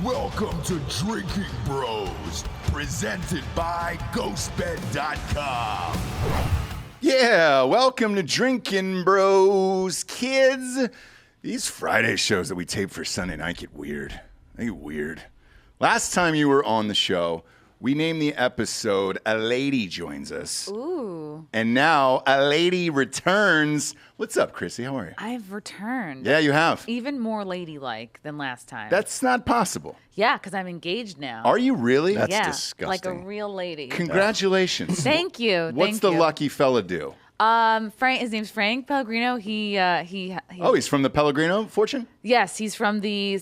Welcome to Drinking Bros, presented by Ghostbed.com. Yeah, welcome to Drinkin' Bros, kids. These Friday shows that we tape for Sunday night get weird. They get weird. Last time you were on the show, we named the episode A Lady Joins Us. Ooh. And now a lady returns. What's up, Chrissy? How are you? I've returned. Yeah, you have. Even more ladylike than last time. That's not possible. Yeah, because I'm engaged now. Are you really? That's yeah, disgusting. like a real lady. Congratulations. Thank you. What's the lucky fella do? Frank. His name's Frank Pellegrino. Oh, he's from the Pellegrino fortune? Yes, he's from the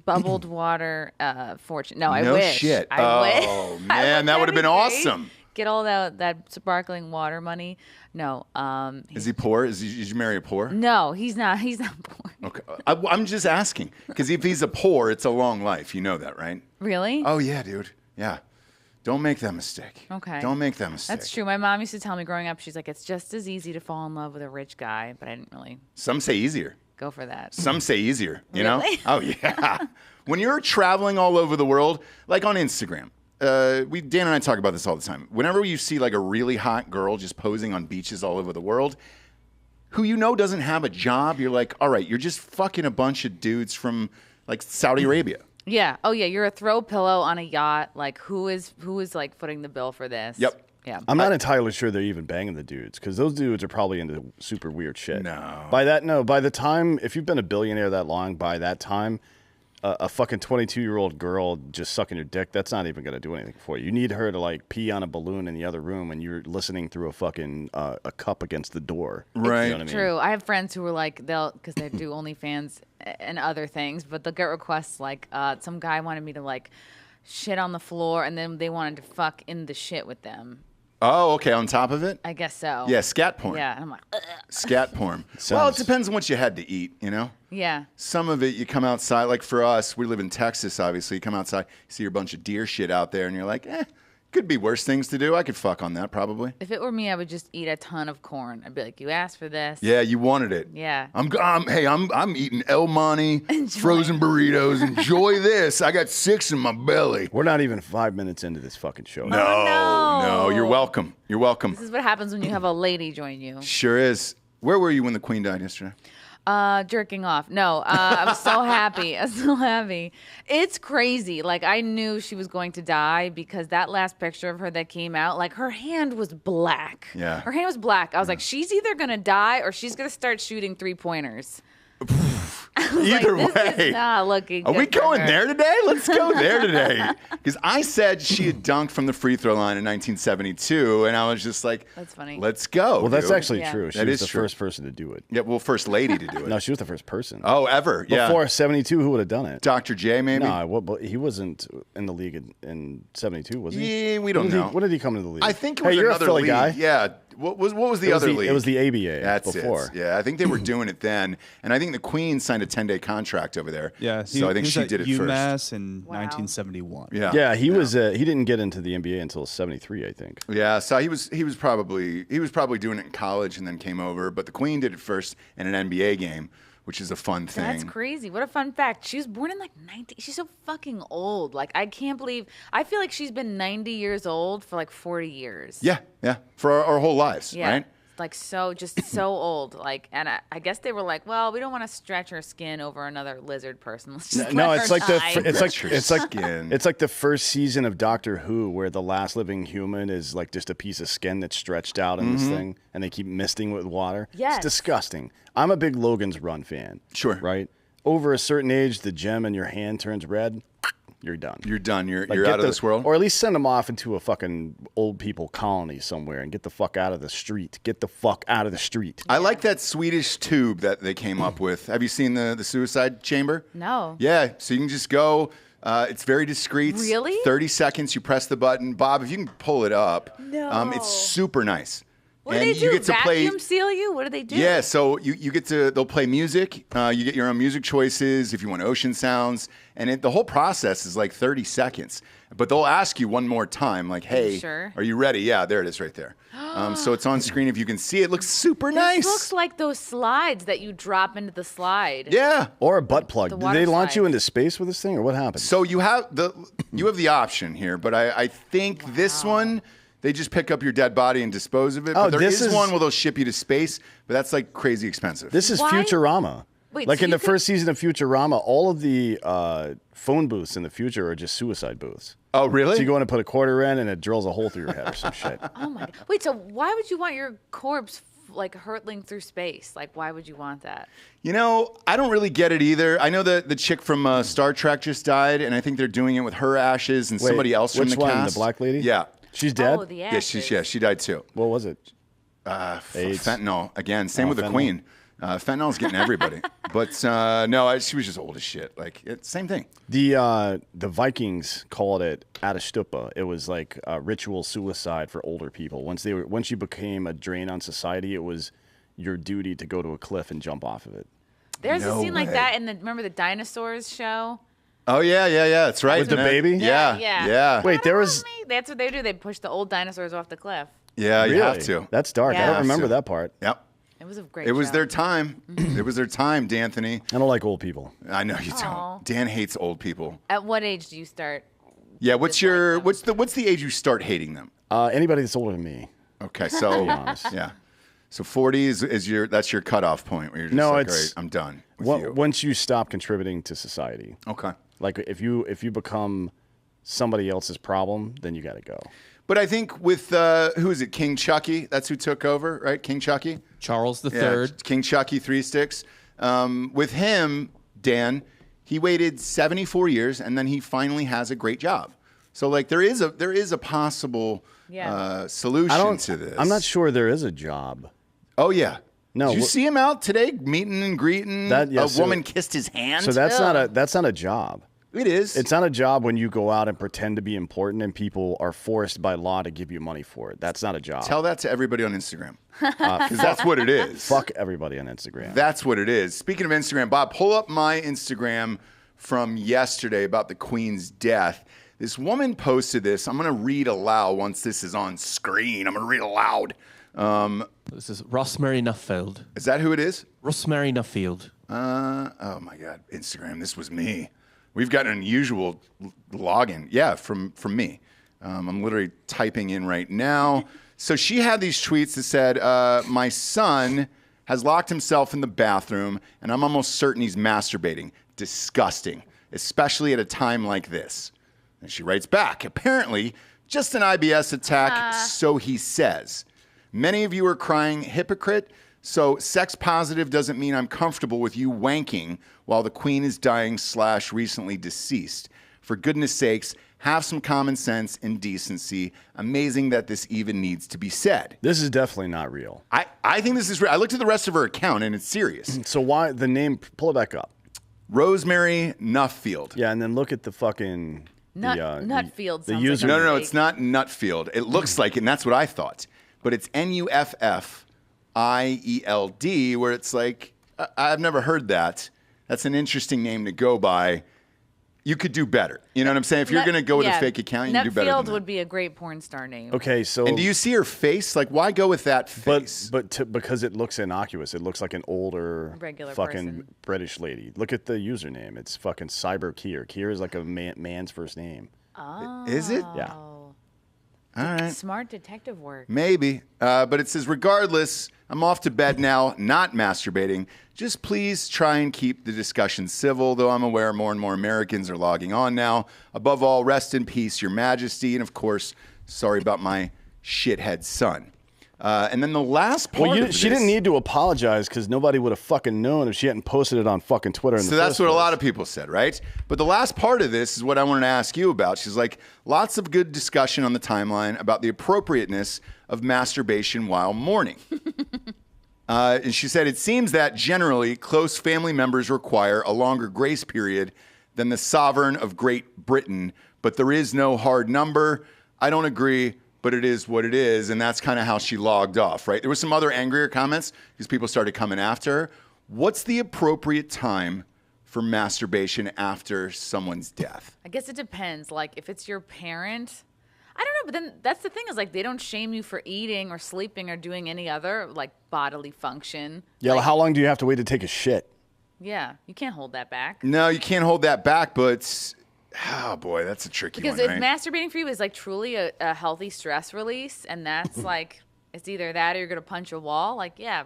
bubbled water fortune. No, I No wish. shit. I wish. Oh, man, that would have been awesome. Get all that sparkling water money. No. Is he poor? Did you marry a poor? No, he's not. He's not poor. Okay. I'm just asking. Because if he's a poor, it's a long life. You know that, right? Really? Oh, yeah, dude. Yeah. Don't make that mistake. Okay. Don't make that mistake. That's true. My mom used to tell me growing up, she's like, it's just as easy to fall in love with a rich guy, but I didn't really Some say easier. go for that. Some say easier, you know? Really? Oh, yeah. When you're traveling all over the world, like on Instagram, Dan and I talk about this all the time. Whenever you see like a really hot girl just posing on beaches all over the world, who you know doesn't have a job, you're like, all right, you're just fucking a bunch of dudes from like Saudi Arabia. Yeah. Oh, yeah. You're a throw pillow on a yacht. Like, who is like footing the bill for this? Yep. Yeah. I'm not entirely sure they're even banging the dudes because those dudes are probably into super weird shit. No. By the time, if you've been a billionaire that long, by that time, a fucking 22-year-old girl just sucking your dick, that's not even going to do anything for you. You need her to like pee on a balloon in the other room and you're listening through a fucking a cup against the door. Right. You know what I mean? True. I have friends who are like, because they do OnlyFans and other things, but they'll get requests like, some guy wanted me to like shit on the floor and then they wanted to fuck in the shit with them. Oh, okay. On top of it? I guess so. Yeah, scat porn. Yeah. And I'm like, ugh. Scat porn. Well, it depends on what you had to eat, you know? Yeah. Some of it, you come outside, like for us, we live in Texas, obviously. You come outside, you see a bunch of deer shit out there, and you're like, could be worse things to do. I could fuck on that, probably. If it were me, I would just eat a ton of corn. I'd be like, you asked for this. Yeah, you wanted it. Yeah. I'm eating El Monte, frozen burritos. Enjoy this. I got 6 in my belly. We're not even 5 minutes into this fucking show. No, you're welcome. You're welcome. This is what happens when you have a lady join you. Sure is. Where were you when the Queen died yesterday? Jerking off. No, I was so happy. I was so happy. It's crazy. Like, I knew she was going to die because that last picture of her that came out, like, her hand was black. Yeah. Her hand was black. I was like, she's either going to die or she's going to start shooting 3-pointers. Either This way. is not looking Are good we for going her. there today? Let's go there today. Because I said she had dunked from the free throw line in 1972, and I was just like, That's funny. Let's go. Well, that's dude. actually Yeah. true. She That was is the true. first person to do it. Yeah, well, first lady to do it. No, she was the first person. Oh, ever. Yeah. Before 72, who would have done it? Dr. J, maybe? No, well, he wasn't in the league in 72, was he? Yeah, we don't When did know. When did he come into the league? I think it Hey, was you're another a Philly league. guy. Yeah. What was the other league? It was the ABA That's before. it. Yeah, I think they were doing it then. And I think the Queen signed a 10-day contract over there. Yeah, So I think was she at did it UMass first. in Wow. 1971. Yeah. Yeah, he was. He didn't get into the NBA until 73, I think. Yeah, so he was probably doing it in college and then came over, but the Queen did it first in an NBA game, which is a fun thing. That's crazy. What a fun fact. She was born in like 90. She's so fucking old. Like, I can't believe. I feel like she's been 90 years old for like 40 years. Yeah, for our whole lives, Yeah. right? Like, so old. Like, and I guess they were like, well, we don't want to stretch her skin over another lizard person. Let's just No, let it's her like die. it's like the first season of Doctor Who where the last living human is like just a piece of skin that's stretched out in this thing, and they keep misting with water. Yes. It's disgusting. I'm a big Logan's Run fan. Sure. Right. Over a certain age, the gem in your hand turns red. You're done. You're done. You're Like, out get of the- this world. Or at least send them off into a fucking old people colony somewhere and get the fuck out of the street. Get the fuck out of the street. I like that Swedish tube that they came up with. Have you seen the suicide chamber? No. Yeah, so you can just go. It's very discreet. Really? 30 seconds, you press the button. Bob, if you can pull it up. No. It's super nice. What do and they do? you get to play. Vacuum seal you? What do they do? Yeah, so you get to, they'll play music. You get your own music choices if you want ocean sounds. And the whole process is like 30 seconds. But they'll ask you one more time, like, hey, sure? are you ready? Yeah, there it is right there. So it's on screen if you can see it. It looks super nice. This looks like those slides that you drop into the slide. Yeah. Or a butt plug. The Did water they launch you slide. into space with this thing, or what happened? So you have the option here, but I think this one, they just pick up your dead body and dispose of it. Oh, But there this is is- one where they'll ship you to space, but that's like crazy expensive. This is Why? Futurama. Wait, like so in you the first season of Futurama, all of the phone booths in the future are just suicide booths. Oh, really? So you go in and put a quarter in, and it drills a hole through your head or some shit. Oh my god. Wait, so why would you want your corpse like hurtling through space? Like, why would you want that? You know, I don't really get it either. I know that the chick from Star Trek just died, and I think they're doing it with her ashes and Wait, somebody else from which the one? cast. The black lady? Yeah. She's dead? Oh, the Yeah, ashes. she died too. What was it? AIDS. Fentanyl again. Same Oh, with the fentanyl. Queen. Fentanyl's getting everybody. But she was just old as shit. Like same thing. The Vikings called it Atastupa. It was like a ritual suicide for older people. Once you became a drain on society, it was your duty to go to a cliff and jump off of it. There's No a scene like way. that in remember the dinosaurs show? Oh yeah. That's right. With the Isn't it? baby? Yeah. Yeah. Wait, there was That's what they do. They push the old dinosaurs off the cliff. Yeah, you really? have to. That's dark. Yeah. I don't Have remember to. that part. Yep. It was a great It was show. their time. It was their time, D'Anthony. I don't like old people. I know you Aw. don't. Dan hates old people. At what age do you start? Yeah, what's Dislike them. what's the age you start hating them? Anybody that's older than me. Okay, so honest. yeah. So 40 is that's your cutoff point where you're just No, like, it's- all right, I'm done with you. Once you stop contributing to society. Okay. Like if you become somebody else's problem, then you got to go. But I think with who is it? King Chucky. That's who took over, right? King Chucky. Charles III. Yeah, King Chucky, 3 Sticks. With him, Dan, he waited 74 years, and then he finally has a great job. So like there is a possible Yeah. solution to this. I'm not sure there is a job. Oh yeah. No, Did you wh- see him out today, meeting and greeting? Yeah, a so- woman kissed his hand. So that's not a job. it is. It's not a job when you go out and pretend to be important and people are forced by law to give you money for it. That's not a job. Tell that to everybody on Instagram, because that's what it is. Fuck everybody on Instagram. That's what it is. Speaking of Instagram, Bob, pull up my Instagram from yesterday about the Queen's death. This woman posted this. I'm going to read aloud once this is on screen. I'm going to read aloud. This is Rosemary Nuffield. Is that who it is? Rosemary Nuffield. Oh my God, Instagram. This was me. We've got an unusual login. Yeah, from me. I'm literally typing in right now. So she had these tweets that said, "My son has locked himself in the bathroom, and I'm almost certain he's masturbating. Disgusting, especially at a time like this." And she writes back, "Apparently, just an IBS attack, so he says. Many of you are crying hypocrite, so sex positive doesn't mean I'm comfortable with you wanking while the queen is dying / recently deceased. For goodness sakes, have some common sense and decency. Amazing that this even needs to be said." This is definitely not real. I think this is real. I looked at the rest of her account and it's serious. So why the name? Pull it back up. Rosemary Nuffield. Yeah, and then look at the fucking Nutfield The sounds user. like a No, fake. it's not Nutfield. It looks like it, and that's what I thought. But it's Nuffield, where it's like, I've never heard that. That's an interesting name to go by. You could do better. You know what I'm saying? If you're going to go with a fake account, you can do better than Nutfield that. would be a great porn star name. Okay, so And do you see her face? Like, why go with that face? because it looks innocuous. It looks like an older Regular fucking person. British lady. Look at the username. It's fucking Cyber Kier. Kier is like a man's first name. Is it? Yeah. All right. Smart detective work. Maybe. But it says, regardless, I'm off to bed now, not masturbating. Just please try and keep the discussion civil, though I'm aware more and more Americans are logging on now. Above all, rest in peace, Your Majesty. And of course, sorry about my shithead son. And then the last part of she this- didn't need to apologize because nobody would have fucking known if she hadn't posted it on fucking Twitter. So that's what a lot of people said, right? But the last part of this is what I wanted to ask you about. She's like, lots of good discussion on the timeline about the appropriateness of masturbation while mourning. And she said, it seems that generally close family members require a longer grace period than the sovereign of Great Britain, but there is no hard number. I don't agree, but it is what it is. And that's kind of how she logged off, right? There was some other angrier comments because people started coming after her. What's the appropriate time for masturbation after someone's death? I guess it depends. Like, if it's your parent, I don't know. But then that's the thing is, like, they don't shame you for eating or sleeping or doing any other, like, bodily function. Yeah, Like, how long do you have to wait to take a shit? yeah, you can't hold that back. No, you can't hold that back, but oh boy, that's a tricky Because one, if right? masturbating for you is, like, truly a healthy stress release, and that's, like, it's either that or you're going to punch a wall, like, yeah,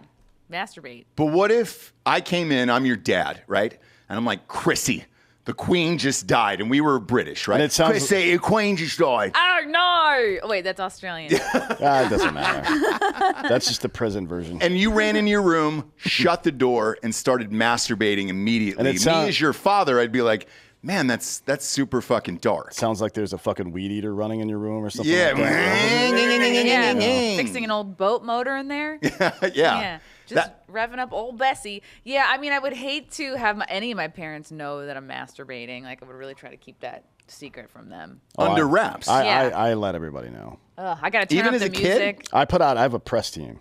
masturbate. But what if I came in, I'm your dad, right? And I'm like, Chrissie, the Queen just died, and we were British, right? And it sounds- Chrissie, the Queen just died. Oh, no! Oh, wait, that's Australian. It doesn't matter. That's just the prison version. And you ran in your room, shut the door, and started masturbating immediately. And it sound- Me as your father, I'd be like, man, that's super fucking dark. Sounds like there's a fucking weed eater running in your room or something Yeah. like that. Yeah, fixing an old boat motor in there. Yeah. Yeah. Just That- revving up old Bessie. Yeah, I mean, I would hate to have any of my parents know that I'm masturbating. Like, I would really try to keep that secret from them. Under wraps. Yeah. I let everybody know. I got to turn Even up as the a kid? music. I have a press team.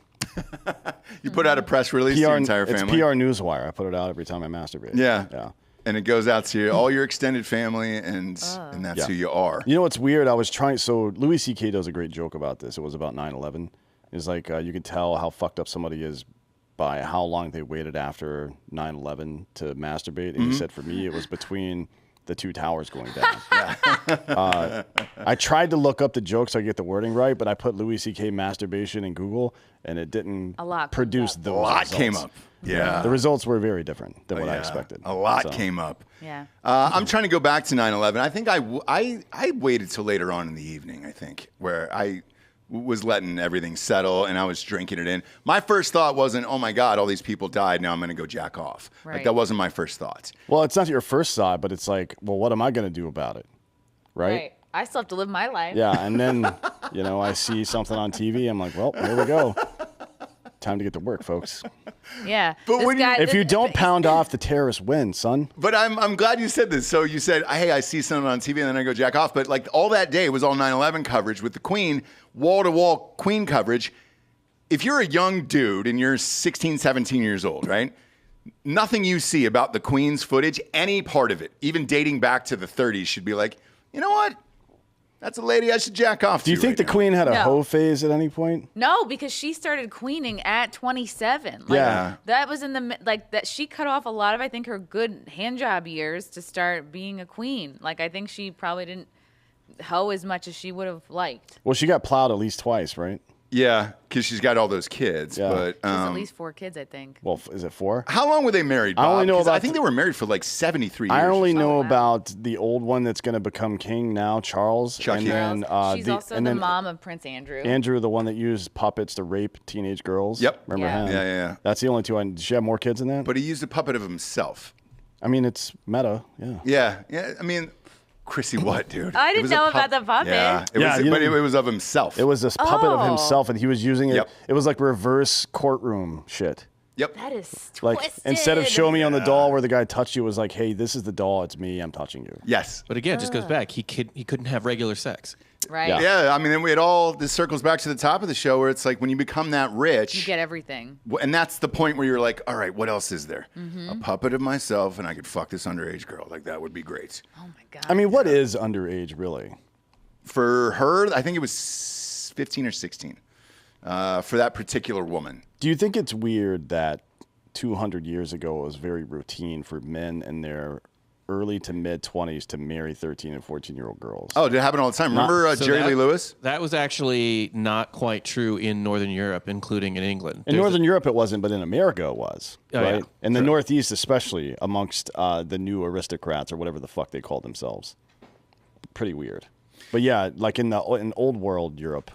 You put out a press release to your entire It's family. PR Newswire. I put it out every time I masturbate. Yeah. Yeah. And it goes out to all your extended family, and that's Yeah. who you are. You know what's weird? I was trying. So Louis C.K. does a great joke about this. It was about 9/11. It's like you can tell how fucked up somebody is by how long they waited after 9/11 to masturbate. And he said, for me, it was between the two towers going down. I tried to look up the joke so I get the wording right, but I put Louis C.K. masturbation in Google, and it didn't A lot comes produce up. those A lot results. came up. Yeah. The results were very different than what I Yeah. expected. A lot So- came up. Yeah. I'm trying to go back to 9/11. I think I waited till later on in the evening, I think, where I was letting everything settle and I was drinking it in. My first thought wasn't, oh my God, all these people died. Now I'm going to go jack off. Like, Right. that wasn't my first thought. Well, it's not your first thought, but it's like, well, what am I going to do about it? Right. I still have to live my life. Yeah, and then, I see something on TV. I'm like, well, here we go. Time to get to work, folks. Yeah. But This when you- guy- If you this- don't pound off, the terrorists win, son. But I'm glad you said this. So you said, hey, I see something on TV and then I go jack off. But like all that day was all 9/11 coverage with the Queen, wall-to-wall Queen coverage. If you're a young dude and you're 16, 17 years old, right? Nothing you see about the Queen's footage, any part of it, even dating back to the 30s, should be like, you know what? That's a lady I should jack off to. Do you think right the now. Queen had a No. hoe phase at any point? No, because she started queening at 27. Like, Yeah. that was in the like that. She cut off a lot of, I think, her good hand job years to start being a queen. Like, I think she probably didn't hoe as much as she would have liked. Well, she got plowed at least twice, right? Yeah, because she's got all those kids. Yeah. But She has at least 4 kids, I think. Well, is it 4? how long were they married, I Bob? only know 'Cause I about think the- they were married for like 73 years. I only or something. know wow. about the old one that's going to become king now, Charles. Chucky. And then, She's also and the then mom of Prince Andrew. Andrew, the one that used puppets to rape teenage girls. Yep. Remember Yeah. him? Yeah. That's the only two. Did she have more kids than that? But he used a puppet of himself. I mean, it's meta. Yeah. Yeah. I mean, Chrissy, what, dude? I It didn't was a know about the puppet. Yeah, Yeah, you but it didn't- was of himself. It was this puppet of Oh. himself, and he was using it. Yep. It was like reverse courtroom shit. Yep. That is Like twisted. instead of show me on the doll where the guy touched you, it was like, hey, this is the doll. It's me. I'm touching you. Yes. But again, it just goes back. He couldn't have regular sex. right? Yeah. Yeah. I mean, this circles back to the top of the show where it's like when you become that rich, You get everything. and that's the point where you're like, all right, what else is there? Mm-hmm. A puppet of myself, and I could fuck this underage girl. Like that would be great. Oh my god. I mean, what is underage really? For her, I think it was 15 or 16. For that particular woman. Do you think it's weird that 200 years ago it was very routine for men in their early to mid 20s to marry 13 and 14-year-old girls? Oh, did it happen all the time? Remember So Jerry that- Lee Lewis? That was actually not quite true in Northern Europe, including in England. In There's Northern Europe, it wasn't, but in America, it was. Oh, right? yeah. In the Northeast, especially amongst the new aristocrats or whatever the fuck they call themselves. Pretty weird. But yeah, like in old world Europe,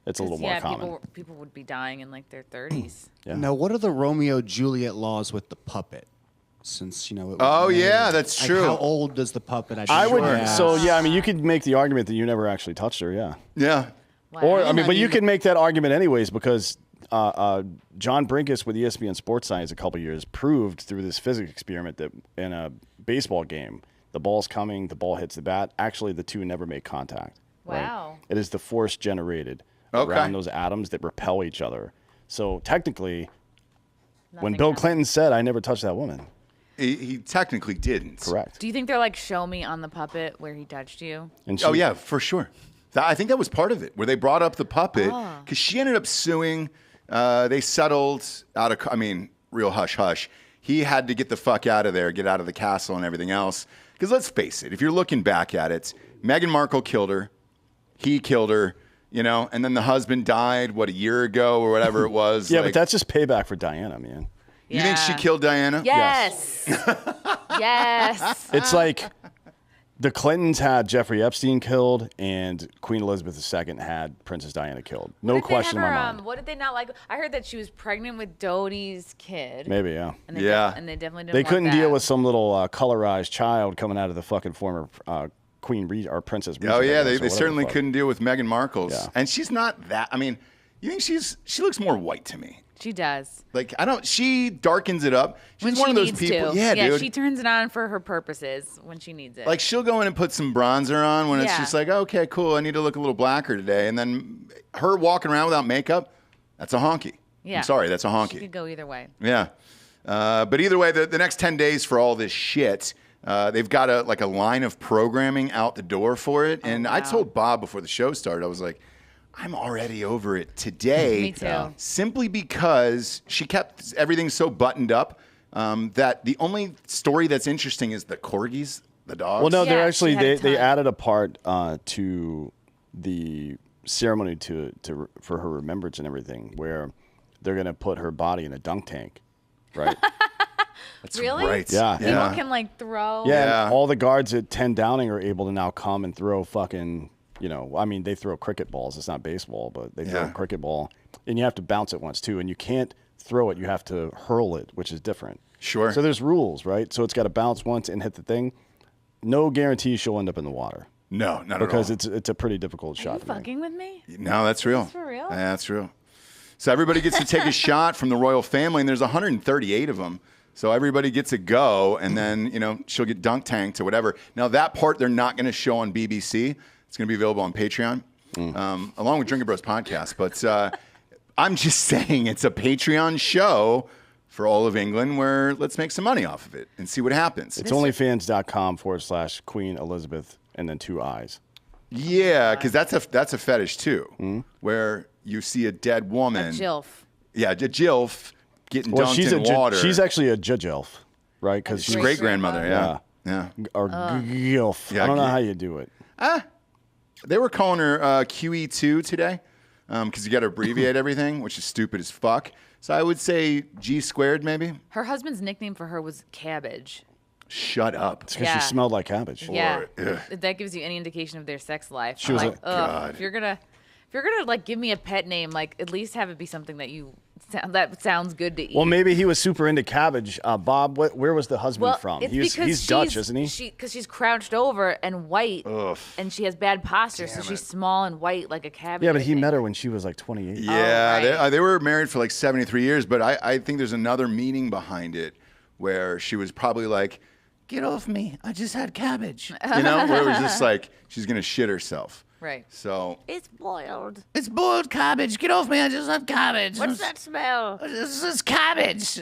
it's a little more common. people would be dying in like their 30s. Yeah. Now, what are the Romeo Juliet laws with the puppet? Since it was Oh, married. yeah, that's Like, true. How old does the puppet? I would. Sure. So yeah, I mean, you could make the argument that you never actually touched her. Yeah. Yeah. Wow. Or I mean, I but you mean- can make that argument anyways because John Brinkus with ESPN Sports Science a couple years proved through this physics experiment that in a baseball game, the ball's coming, the ball hits the bat. Actually, the two never make contact. right? Wow. It is the force generated around those atoms that repel each other. So technically, when Bill Clinton said, "I never touched that woman," he technically didn't. correct. Do you think they're like, show me on the puppet where he touched you? And Oh yeah, for sure. I think that was part of it, where they brought up the puppet because she ended up suing. They settled out of. I mean, real hush hush. He had to get the fuck out of there, get out of the castle and everything else. Because let's face it, if you're looking back at it, Meghan Markle killed her. He killed her. You know, and then the husband died, a year ago or whatever it was. Yeah, but that's just payback for Diana, man. You think she killed Diana? Yes. Yes. It's like the Clintons had Jeffrey Epstein killed, and Queen Elizabeth II had Princess Diana killed. No question in my mind. What did they not like? I heard that she was pregnant with Dodi's kid. Maybe, yeah. And they and they definitely didn't They want couldn't that. deal with some little colorized child coming out of the fucking former Queen or Princess Regent. Oh yeah, I guess, or they whatever certainly the fuck. couldn't deal with Meghan Markle's, Yeah. and she's not that. I mean, you think she looks more white to me? She does. Like she darkens it up. She's When one she of those needs people. to. Yeah, dude. She turns it on for her purposes when she needs it. Like she'll go in and put some bronzer on when it's just like, okay, cool. I need to look a little blacker today, and then her walking around without makeup, that's a honky. Yeah. I'm sorry, that's a honky. She could go either way. Yeah. But either way, the next 10 days for all this shit, they've got a line of programming out the door for it. And I told Bob before the show started, I was like, I'm already over it today. Me too. Simply because she kept everything so buttoned up that the only story that's interesting is the Corgis, the dogs. Well, no, Yeah, they're actually she had a they ton. added a part to the ceremony for her remembrance and everything, where they're gonna put her body in a dunk tank, right? That's Really? right. Yeah. People can like throw. Yeah, and all the guards at 10 Downing are able to now come and throw fucking, I mean, they throw cricket balls. It's not baseball, but they throw a cricket ball. And you have to bounce it once, too. And you can't throw it. You have to hurl it, which is different. Sure. So there's rules, right? So it's got to bounce once and hit the thing. No guarantee she'll end up in the water. No, not Because at all. it's a pretty difficult Are shot you to make. fucking with me? No, that's real. Is this for real? Yeah, that's real. So everybody gets to take a shot from the royal family, and there's 138 of them. So everybody gets a go, and then, she'll get dunk tanked or whatever. Now, that part they're not going to show on BBC. It's going to be available on Patreon, along with Drinkin' Bros podcast. But I'm just saying it's a Patreon show for all of England where let's make some money off of it and see what happens. It's onlyfans.com/Queen Elizabeth and then 2 eyes. Yeah, because that's a fetish too, where you see a dead woman. A GILF. Yeah, a GILF getting dunked in water. She's actually a judge elf, right? Because she's great grandmother. Yeah. or gilf. Yeah, I don't know how you do it. They were calling her QE2 today because you got to abbreviate everything, which is stupid as fuck. So I would say G squared maybe. Her husband's nickname for her was Cabbage. Shut up. Because Yeah. she smelled like cabbage. Yeah. ugh. If that gives you any indication of their sex life. She was like, a- God. if you're gonna like give me a pet name, like at least have it be something that sounds good to eat. Well, maybe he was super into cabbage. Bob, where was the husband from? It's He's because Dutch, isn't he? Because she's crouched over and white, Ugh. and she has bad posture, so Damn she's it. small and white like a cabbage. Yeah, but I he think. met her when she was like 28. Yeah, right. they were married for like 73 years, but I think there's another meaning behind it where she was probably like, get off me, I just had cabbage. Where it was just like, she's going to shit herself. Right. So, It's boiled. it's boiled cabbage, get off me, I just had cabbage. What's that smell? This is cabbage.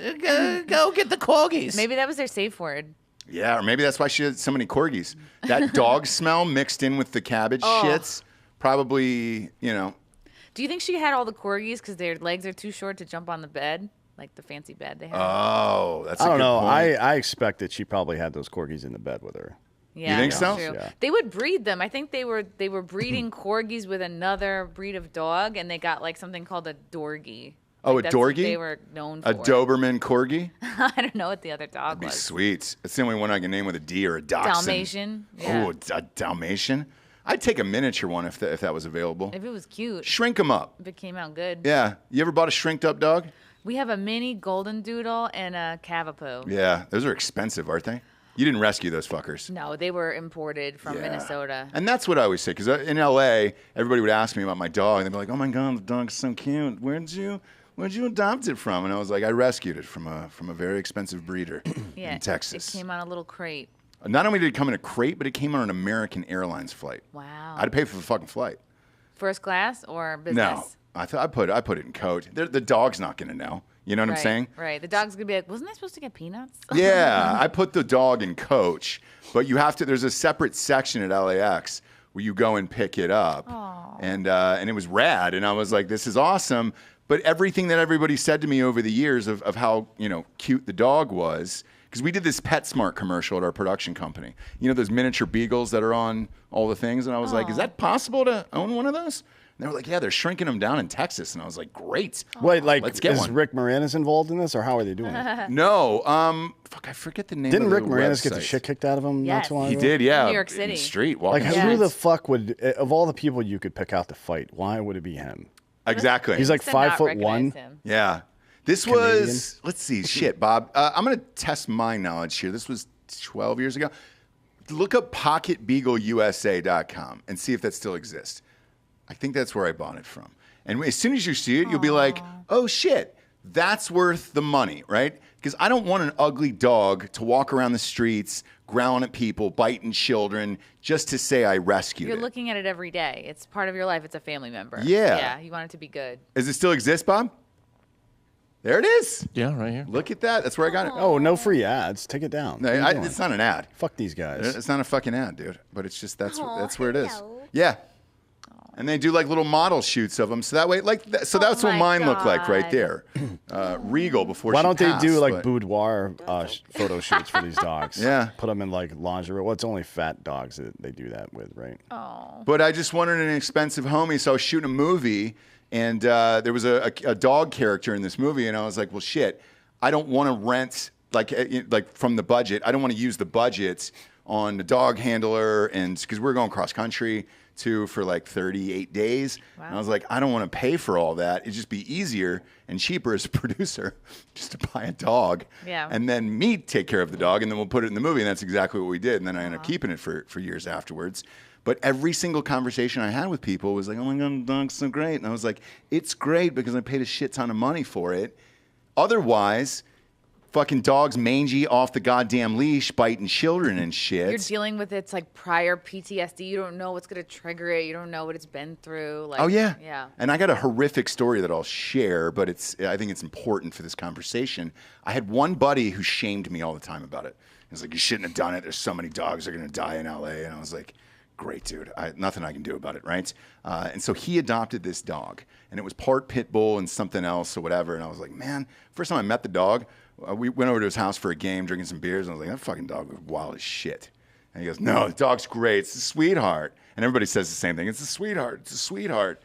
Go get the corgis. Maybe that was their safe word. Yeah, or maybe that's why she had so many corgis. That dog smell mixed in with the cabbage shits, probably, Do you think she had all the corgis because their legs are too short to jump on the bed, like the fancy bed they have? Oh, that's a I don't good know. point. I expect that she probably had those corgis in the bed with her. Yeah, think that's so? true. Yeah. They would breed them. I think they were breeding corgis with another breed of dog, and they got like something called a dorgie. Oh, Like, a that's what dorgie? They were known for. A Doberman corgi? I don't know what the other dog That'd be was. sweet. That's the only one I can name with a D or a dachshund. Dalmatian. Yeah. Oh, a Dalmatian? I'd take a miniature one if that was available. If it was cute, Shrink them up. if it came out good. Yeah. You ever bought a shrinked up dog? We have a mini golden doodle and a cavapoo. Yeah. Those are expensive, aren't they? You didn't rescue those fuckers. No, they were imported from Yeah. Minnesota. And that's what I always say, because in LA, everybody would ask me about my dog, and they'd be like, "Oh my god, the dog's so cute. Where'd you adopt it from?" And I was like, "I rescued it from a very expensive breeder Yeah, in Texas." It came on a little crate. Not only did it come in a crate, but it came on an American Airlines flight. Wow. I had to pay for the fucking flight. First class or business? No, I put it in coach. The dog's not going to know. You know what I'm saying? Right. The dog's going to be like, wasn't I supposed to get peanuts? Yeah, I put the dog in coach, but you have to. There's a separate section at LAX where you go and pick it up, and it was rad, and I was like, this is awesome. But everything that everybody said to me over the years of how cute the dog was, because we did this PetSmart commercial at our production company. You know those miniature beagles that are on all the things, and I was like, is that possible to own one of those? And they were like, yeah, they're shrinking them down in Texas. And I was like, great. Wait, like, let's get is one. Rick Moranis involved in this, or how are they doing it? No, I forget the name. Didn't of the Rick Moranis get the website. shit kicked out of him not Yes. too long He ago? did, yeah. New York In City. the street, Like, walking. who Yes. the fuck would, of all the people you could pick out to fight, why would it be him? Exactly. He's like To not 5'1". recognize him. Yeah. This was, let's see, shit, Bob. I'm going to test my knowledge here. This was 12 years ago. Look up pocketbeagleusa.com and see if that still exists. I think that's where I bought it from. And as soon as you see it, you'll be like, oh, shit, that's worth the money, right? Because I don't want an ugly dog to walk around the streets, growling at people, biting children, just to say I rescued You're it. looking at it every day. It's part of your life. It's a family member. Yeah. Yeah. You want it to be good. Does it still exist, Bob? There it is. Yeah, right here. Look at that. That's where I got it. Oh, no free ads. Take it down. No, What are you doing? it's not an ad. Fuck these guys. It's not a fucking ad, dude. But it's just that's where it is. Yeah. And they do like little model shoots of them, so that way, so that's what my mine looked like right God. there. Regal before. Why she don't they passed, do like but- boudoir photo shoots for these dogs? Yeah. Put them in like lingerie. Well, it's only fat dogs that they do that with, right? But I just wanted an expensive homie, so I was shooting a movie, and there was a dog character in this movie, and I was like, well, shit, I don't want to rent like from the budget. I don't want to use the budget on the dog handler, and because we're going cross country for like 38 days. Wow. And I was like, I don't want to pay for all that. It'd just be easier and cheaper as a producer just to buy a dog. Yeah. And then me take care of the dog, and then we'll put it in the movie. And that's exactly what we did. And then I ended up keeping it for years afterwards. But every single conversation I had with people was like, oh my God, the dog's so great. And I was like, it's great because I paid a shit ton of money for it. Otherwise, fucking dog's mangy off the goddamn leash, biting children and shit. You're dealing with its like prior PTSD. You don't know what's going to trigger it. You don't know what it's been through. Like, Oh yeah, Yeah. And I got a horrific story that I'll share, but I think it's important for this conversation. I had one buddy who shamed me all the time about it. He was like, "You shouldn't have done it. There's so many dogs that are gonna die in LA," and I was like, "Great, dude. Nothing I can do about it, right?" And so he adopted this dog, and it was part pit bull and something else or whatever. And I was like, "Man!" First time I met the dog, we went over to his house for a game, drinking some beers, and I was like, "That fucking dog was wild as shit." And he goes, "No, the dog's great. It's a sweetheart." And everybody says the same thing. It's a sweetheart. It's a sweetheart.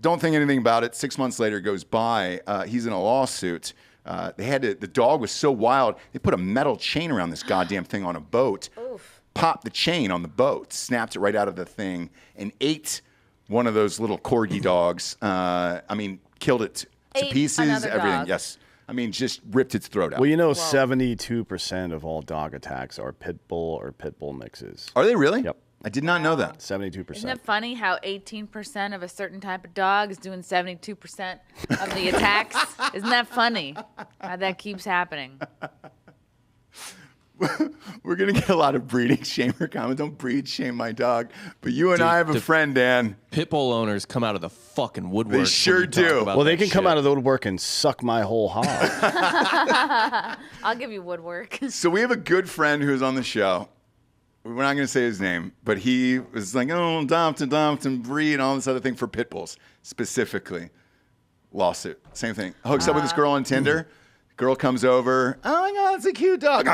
Don't think anything about it. 6 months later goes by. He's in a lawsuit. The dog was so wild. They put a metal chain around this goddamn thing on a boat. Popped the chain on the boat, snapped it right out of the thing, and ate one of those little corgi dogs. Killed it to Ate pieces. another Everything. dog. Yes. Just ripped its throat out. Well, 72% of all dog attacks are pit bull or pit bull mixes. Are they really? Yep. I did not know that. 72%. Isn't it funny how 18% of a certain type of dog is doing 72% of the attacks? Isn't that funny how that keeps happening? We're gonna get a lot of breeding shamer comments. Don't breed shame my dog. But you and I have a friend, Dan. Pit bull owners come out of the fucking woodwork. They sure do. Well, they can come out of the woodwork and suck my whole hog. I'll give you woodwork. So we have a good friend who's on the show. We're not going to say his name, but he was like, "Oh, adopt and breed and all this other thing for pit bulls specifically." Lawsuit, same thing. Hooks up with this girl on Tinder. Girl comes over. "Oh my God, it's a cute dog."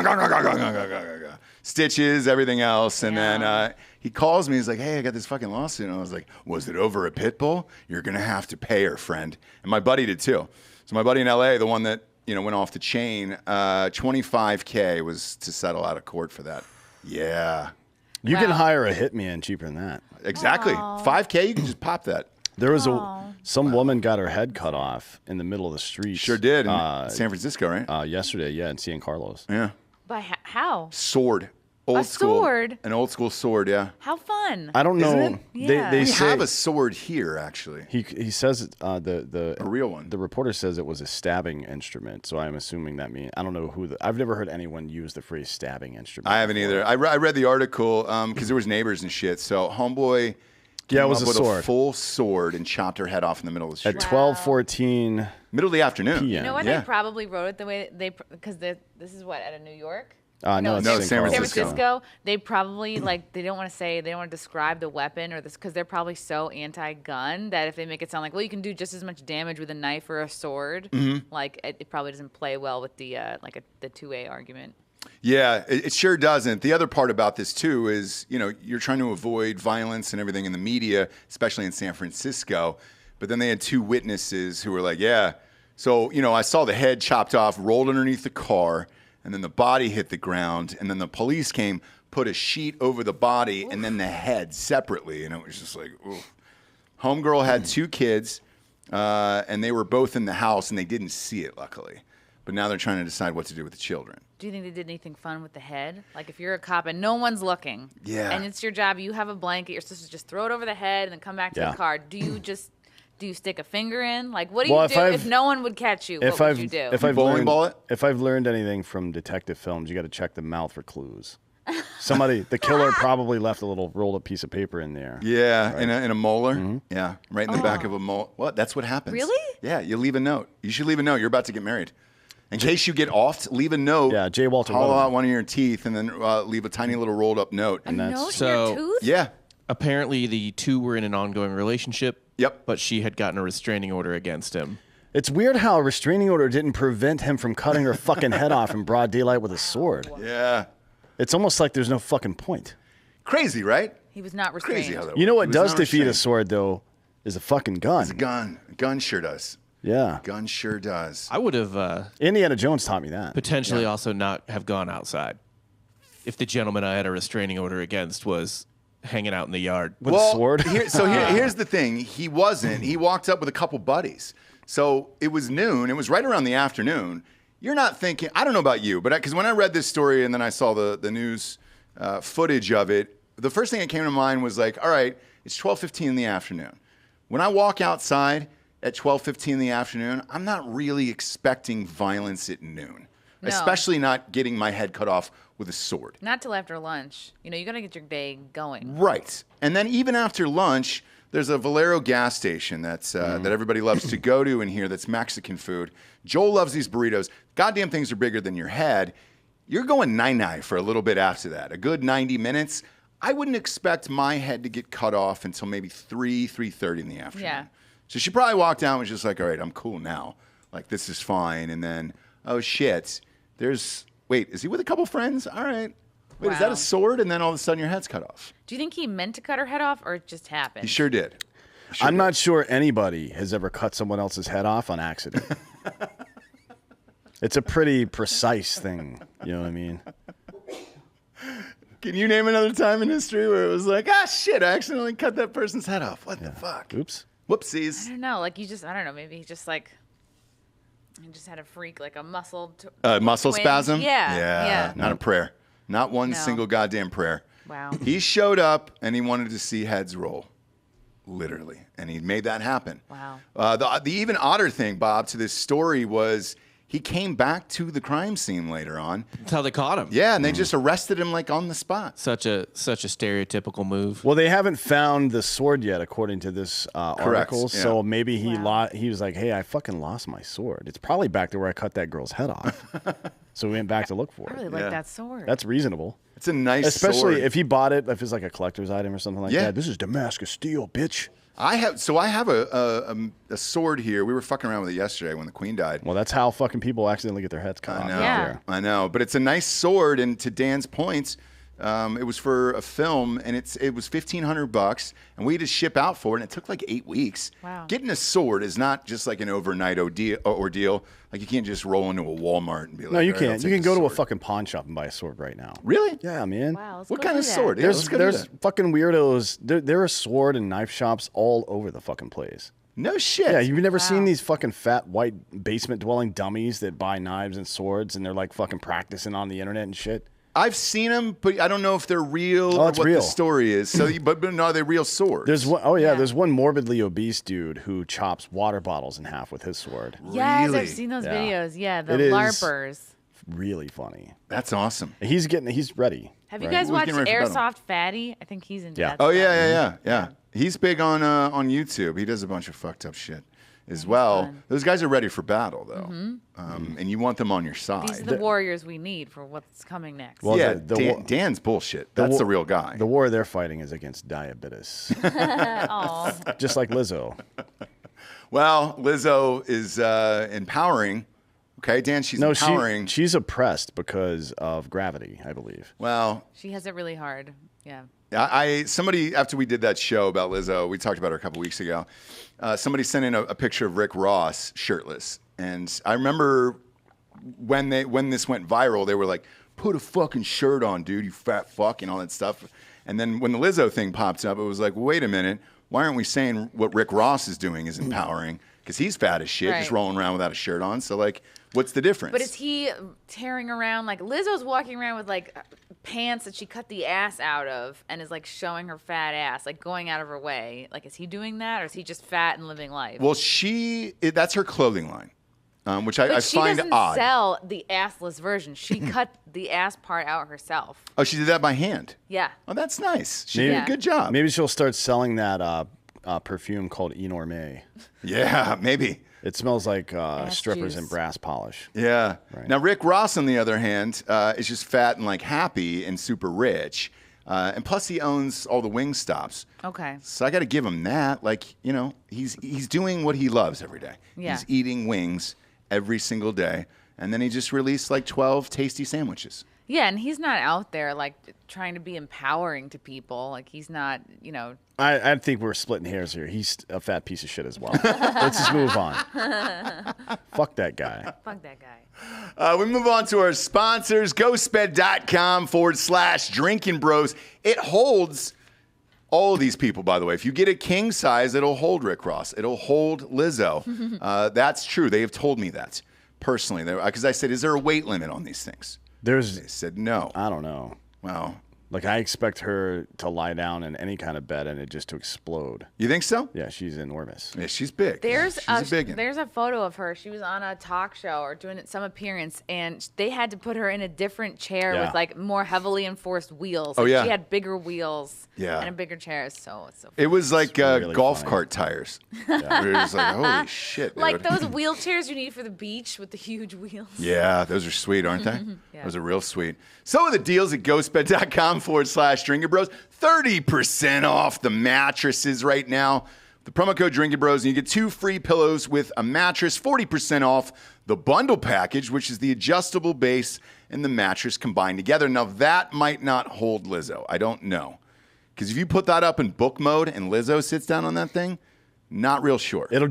Stitches, everything else, and then he calls me. He's like, "Hey, I got this fucking lawsuit." And I was like, "Was it over a pit bull? You're gonna have to pay her, friend." And my buddy did too. So my buddy in LA, the one that went off the chain, $25K was to settle out of court for that. Yeah, You can hire a hitman cheaper than that. exactly. $5K, you can just pop that. There was some woman got her head cut off in the middle of the street. Sure did in San Francisco, right? Yesterday, in San Carlos. Yeah. By how? Sword. Old A school. sword? An old school sword, yeah. How fun. I don't know. Isn't it? Yeah. They We say have a sword here, actually. he says the A real one. The reporter says it was a stabbing instrument, so I'm assuming that means I don't know I've never heard anyone use the phrase stabbing instrument. I haven't either. I read the article because there was neighbors and shit. So Homeboy Yeah, it was up a with sword. a full sword and chopped her head off in the middle of the street. At 12:14 Middle of the afternoon. p.m. You know what? Yeah. They probably wrote it the way because this is what, out of New York? No, it's No, St. San Carlos. San Francisco. Francisco, they probably they don't want to describe the weapon or this because they're probably so anti-gun that if they make it sound like, well, you can do just as much damage with a knife or a sword, like it probably doesn't play well with the the 2A argument. Yeah, it sure doesn't. The other part about this too is, you're trying to avoid violence and everything in the media, especially in San Francisco. But then they had two witnesses who were like, yeah. So, I saw the head chopped off, rolled underneath the car, and then the body hit the ground, and then the police came, put a sheet over the body, and then the head separately, and it was just like, oof. Homegirl had two kids, and they were both in the house, and they didn't see it, luckily. But now they're trying to decide what to do with the children. Do you think they did anything fun with the head? Like if you're a cop and no one's looking, and it's your job, you have a blanket, you're supposed to just throw it over the head and then come back to the car. Do you stick a finger in? Like, what do you do if no one would catch you? What would you do? If I've bowling ball it? If I've learned anything from detective films, you got to check the mouth for clues. The killer probably left a little rolled up piece of paper in there. Yeah, right. in a molar. Yeah, right in the back of a molar. What? That's what happens. Really? Yeah, you leave a note. You should leave a note. You're about to get married. In case you get offed, leave a note. Yeah, J. Walter hollow Weatherman. out one of your teeth and then leave a tiny little rolled up note. A note So- in your tooth? Yeah. Apparently, the two were in an ongoing relationship. Yep. But she had gotten a restraining order against him. It's weird how a restraining order didn't prevent him from cutting her fucking head off in broad daylight with a sword. Yeah. It's almost like there's no fucking point. Crazy, right? He was not restrained. Crazy how that You know works. what He was does not defeat a restrained. sword, though, is a fucking gun. It's a gun. A gun sure does. Yeah. Gun sure does. I would have Indiana Jones taught me that. potentially also not have gone outside if the gentleman I had a restraining order against was hanging out in the yard. With a sword? Here's the thing. He wasn't. He walked up with a couple buddies. So it was noon. It was right around the afternoon. You're not thinking, I don't know about you, but because when I read this story and then I saw the news footage of it, the first thing that came to mind was like, all right, it's 12:15 in the afternoon. When I walk outside at 12:15 in the afternoon, I'm not really expecting violence at noon, No. especially not getting my head cut off with a sword. Not till after lunch. You got to get your day going. Right. And then even after lunch, there's a Valero gas station that everybody loves to go to in here that's Mexican food. Joel loves these burritos. Goddamn things are bigger than your head. You're going nine-nine for a little bit after that. A good 90 minutes. I wouldn't expect my head to get cut off until maybe 3:30 in the afternoon. Yeah. So she probably walked down and was just like, all right, I'm cool now. Like, this is fine. And then, oh, shit. Wait, is he with a couple friends? All right. Wait, is that Wow. a sword? And then all of a sudden your head's cut off. Do you think he meant to cut her head off or it just happened? He sure did. I'm not sure anybody has ever cut someone else's head off on accident. It's a pretty precise thing. You know what I mean? Can you name another time in history where it was like, shit, I accidentally cut that person's head off? What the fuck? Oops. I Whoopsies. don't know. Like I don't know. Maybe he just had a freak, like a muscle. Muscle twinge. spasm? Yeah. Not a prayer. Not one No. single goddamn prayer. Wow. He showed up and he wanted to see heads roll. Literally. And he made that happen. Wow. The even odder thing, Bob, to this story was he came back to the crime scene later on. That's how they caught him. Yeah, and they just arrested him like on the spot. Such a stereotypical move. Well, they haven't found the sword yet, according to this article. yeah. So maybe he was like, "Hey, I fucking lost my sword. It's probably back to where I cut that girl's head off." So we went back to look for I it. really like that sword. That's reasonable, It's a nice especially sword. if he bought it. If it's like a collector's item or something like Yeah. that. This is Damascus steel, bitch. I have a sword here. We were fucking around with it yesterday when the Queen died. Well, that's how fucking people accidentally get their heads cut off. I know. Yeah. There. I know, but it's a nice sword. And to Dan's points, it was for a film, and it was $1,500, and we had to ship out for it, and it took like 8 weeks. Wow. Getting a sword is not just like an overnight ordeal. Like you can't just roll into a Walmart and be like, No, you "All right, I'll can't. You take can the go to a sword." fucking pawn shop and buy a sword right now. Really? Yeah, man. Wow. Let's What go kind do of that. sword? Yeah, let's go do There's that. fucking weirdos. There are sword and knife shops all over the fucking place. No shit. Yeah, you've never seen Wow. these fucking fat white basement dwelling dummies that buy knives and swords and they're like fucking practicing on the internet and shit. I've seen them, but I don't know if they're real Oh, or it's what real. the story is. So, but no, are they real swords? There's one, oh yeah, Yeah. there's one morbidly obese dude who chops water bottles in half with his sword. Yes, Really? I've seen those Yeah. videos. Yeah, the It is- LARPers. Really funny. That's awesome. He's ready. Have you right? guys Who's watched getting ready for battle? Airsoft Fatty? I think he's into Yeah. that. Oh stuff. yeah. He's big on YouTube. He does a bunch of fucked up shit as well. fun. Those guys are ready for battle, though. And you want them on your side. These are the warriors we need for what's coming next. Well, yeah, the Dan's bullshit. That's the real guy. The war they're fighting is against diabetes. Just like Lizzo. Well, Lizzo is empowering. Okay, Dan, she's empowering. She's oppressed because of gravity, I believe. Well, She has it really hard. Yeah. somebody, after we did that show about Lizzo, we talked about her a couple weeks ago. Somebody sent in a picture of Rick Ross shirtless, and I remember when this went viral, they were like, "Put a fucking shirt on, dude, you fat fuck," and all that stuff. And then when the Lizzo thing popped up, it was like, wait a minute, why aren't we saying what Rick Ross is doing is empowering? Because he's fat as shit, just Right. rolling around without a shirt on. So like, what's the difference? But is he tearing around? Like Lizzo's walking around with like pants that she cut the ass out of and is like showing her fat ass, like going out of her way. Like, is he doing that or is he just fat and living life? Well, that's her clothing line, which I but she find doesn't odd. sell the assless version. She cut the ass part out herself. Oh, she did that by hand. Yeah. Oh, that's nice. She Maybe- did a good job. Maybe she'll start selling that perfume called Enorme. Yeah, maybe. It smells like strippers juice. and brass polish. Yeah. Right. Now, Rick Ross, on the other hand, is just fat and like happy and super rich. And plus, he owns all the wing stops. Okay. So I got to give him that. Like, you know, he's doing what he loves every day. Yeah. He's eating wings every single day. And then he just released like 12 tasty sandwiches. Yeah, and he's not out there like trying to be empowering to people. Like he's not, you know. I think we're splitting hairs here. He's a fat piece of shit as well. Let's just move on. Fuck that guy. Fuck that guy. We move on to our sponsors, ghostbed.com/drinking bros. It holds all of these people, by the way. If you get a king size, it'll hold Rick Ross. It'll hold Lizzo. That's true. They have told me that personally. Because I said, is there a weight limit on these things? They said no. I don't know. Well, Like, I expect her to lie down in any kind of bed and it just to explode. you think so? Yeah, she's enormous. Yeah, she's big. There's she's a big one. there's a photo of her. She was on a talk show or doing some appearance, and they had to put her in a different chair Yeah. with like more heavily enforced wheels. Oh, Like, yeah. she had bigger wheels. Yeah. and a bigger chair. It's so It was like really golf funny. cart tires. We were just like, holy shit. like dude. those wheelchairs you need for the beach with the huge wheels. Yeah, those are sweet, aren't they? Yeah. Those are real sweet. So are the deals at ghostbed.com/drinking bros. 30% off the mattresses right now. The promo code Drinkin' Bros, and you get 2 free pillows with a mattress, 40% off the bundle package, which is the adjustable base and the mattress combined together. Now, that might not hold Lizzo. I don't know. Because if you put that up in book mode and Lizzo sits down on that thing, not real sure. It'll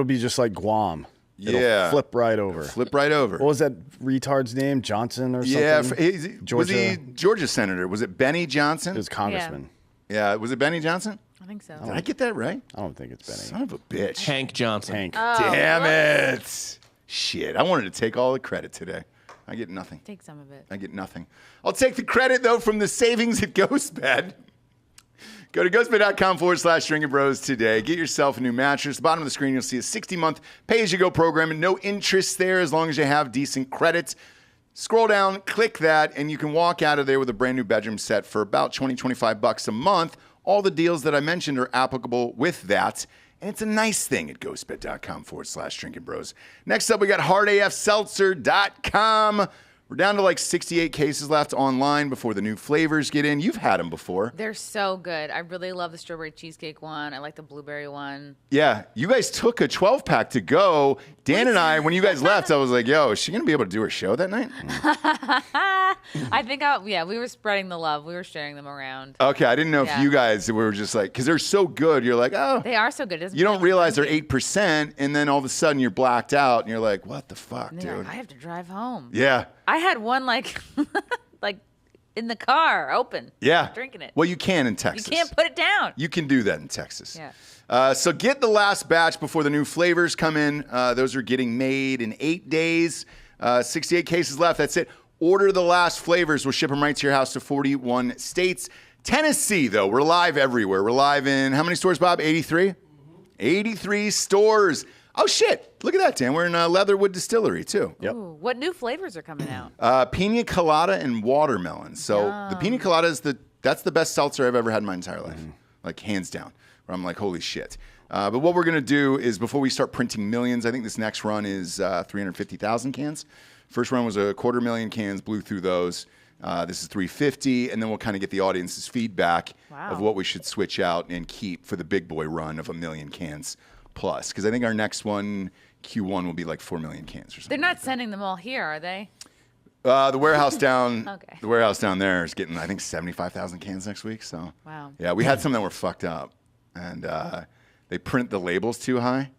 be just like Guam. It'll Yeah. flip right over. Flip right over. What was that retard's name? Johnson or something? Yeah, was he Georgia? Georgia senator? Was it Benny Johnson? It was congressman. Yeah, was it Benny Johnson? I think so. Did I get that right? I don't think it's Benny. Son of a bitch. Hank Johnson. Hank. Damn it. Shit, I wanted to take all the credit today. I get nothing. Take some of it. I get nothing. I'll take the credit, though, from the savings at Ghostbed. Go to ghostbed.com/drinking bros today. Get yourself a new mattress. At the bottom of the screen, you'll see a 60-month pay-as-you-go program and no interest there as long as you have decent credit. Scroll down, click that, and you can walk out of there with a brand new bedroom set for about $20-25 a month. All the deals that I mentioned are applicable with that. And it's a nice thing at ghostbed.com/drinking bros. Next up, we got hardafseltzer.com. We're down to like 68 cases left online before the new flavors get in. You've had them before. They're so good. I really love the strawberry cheesecake one. I like the blueberry one. Yeah, you guys took a 12-pack to go. Dan and I, when you guys left, I was like, yo, is she going to be able to do her show that night? I think, we were spreading the love. We were sharing them around. Okay, I didn't know if Yeah. you guys were just like, because they're so good, you're like, oh. They are so good. It doesn't You don't feel like realize they're drinking. 8%, and then all of a sudden you're blacked out, and you're like, what the fuck, And you're dude? like, I have to drive home. Yeah. I had one like in the car, open. Yeah. Drinking it. Well, you can in You Texas. can't put it down. You can do that in Texas. Yeah. So get the last batch before the new flavors come in. Those are getting made in 8 days. 68 cases left. That's it. Order the last flavors. We'll ship them right to your house to 41 states. Tennessee, though, we're live everywhere. We're live in how many stores, Bob? 83? 83 stores. Oh, shit. Look at that, Dan. We're in Leatherwood Distillery, too. Yep. Ooh, what new flavors are coming out? Pina colada and watermelon. So the pina colada is that's the best seltzer I've ever had in my entire life, like hands down. where I'm like, holy shit. But what we're going to do is before we start printing millions, I think this next run is 350,000 cans. First run was 250,000 cans, blew through those. This is 350, and then we'll kind of get the audience's feedback of what we should switch out and keep for the big boy run of 1 million cans plus. Because I think our next one, Q1, will be like 4 million cans or something. They're not sending them all here, are they? The warehouse down, Okay. the warehouse down there is getting, I think, 75,000 cans next week. So Wow. yeah, we had some that were fucked up, and they print the labels too high.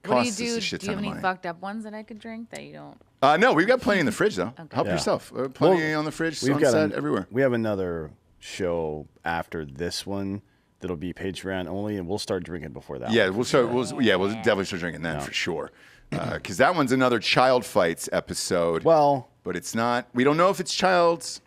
What do you Costs us do? a shit Do you ton have of any money. fucked up ones that I could drink that you don't? No, we've got plenty in the fridge though. Help Yeah. yourself. Plenty Well, on the fridge, We've on got set, everywhere. We have another show after this one that'll be Patreon only, and we'll start drinking before that. Yeah, one. we'll definitely start drinking that for sure. Because that one's another child fights episode. Well, but it's not. We don't know if it's child's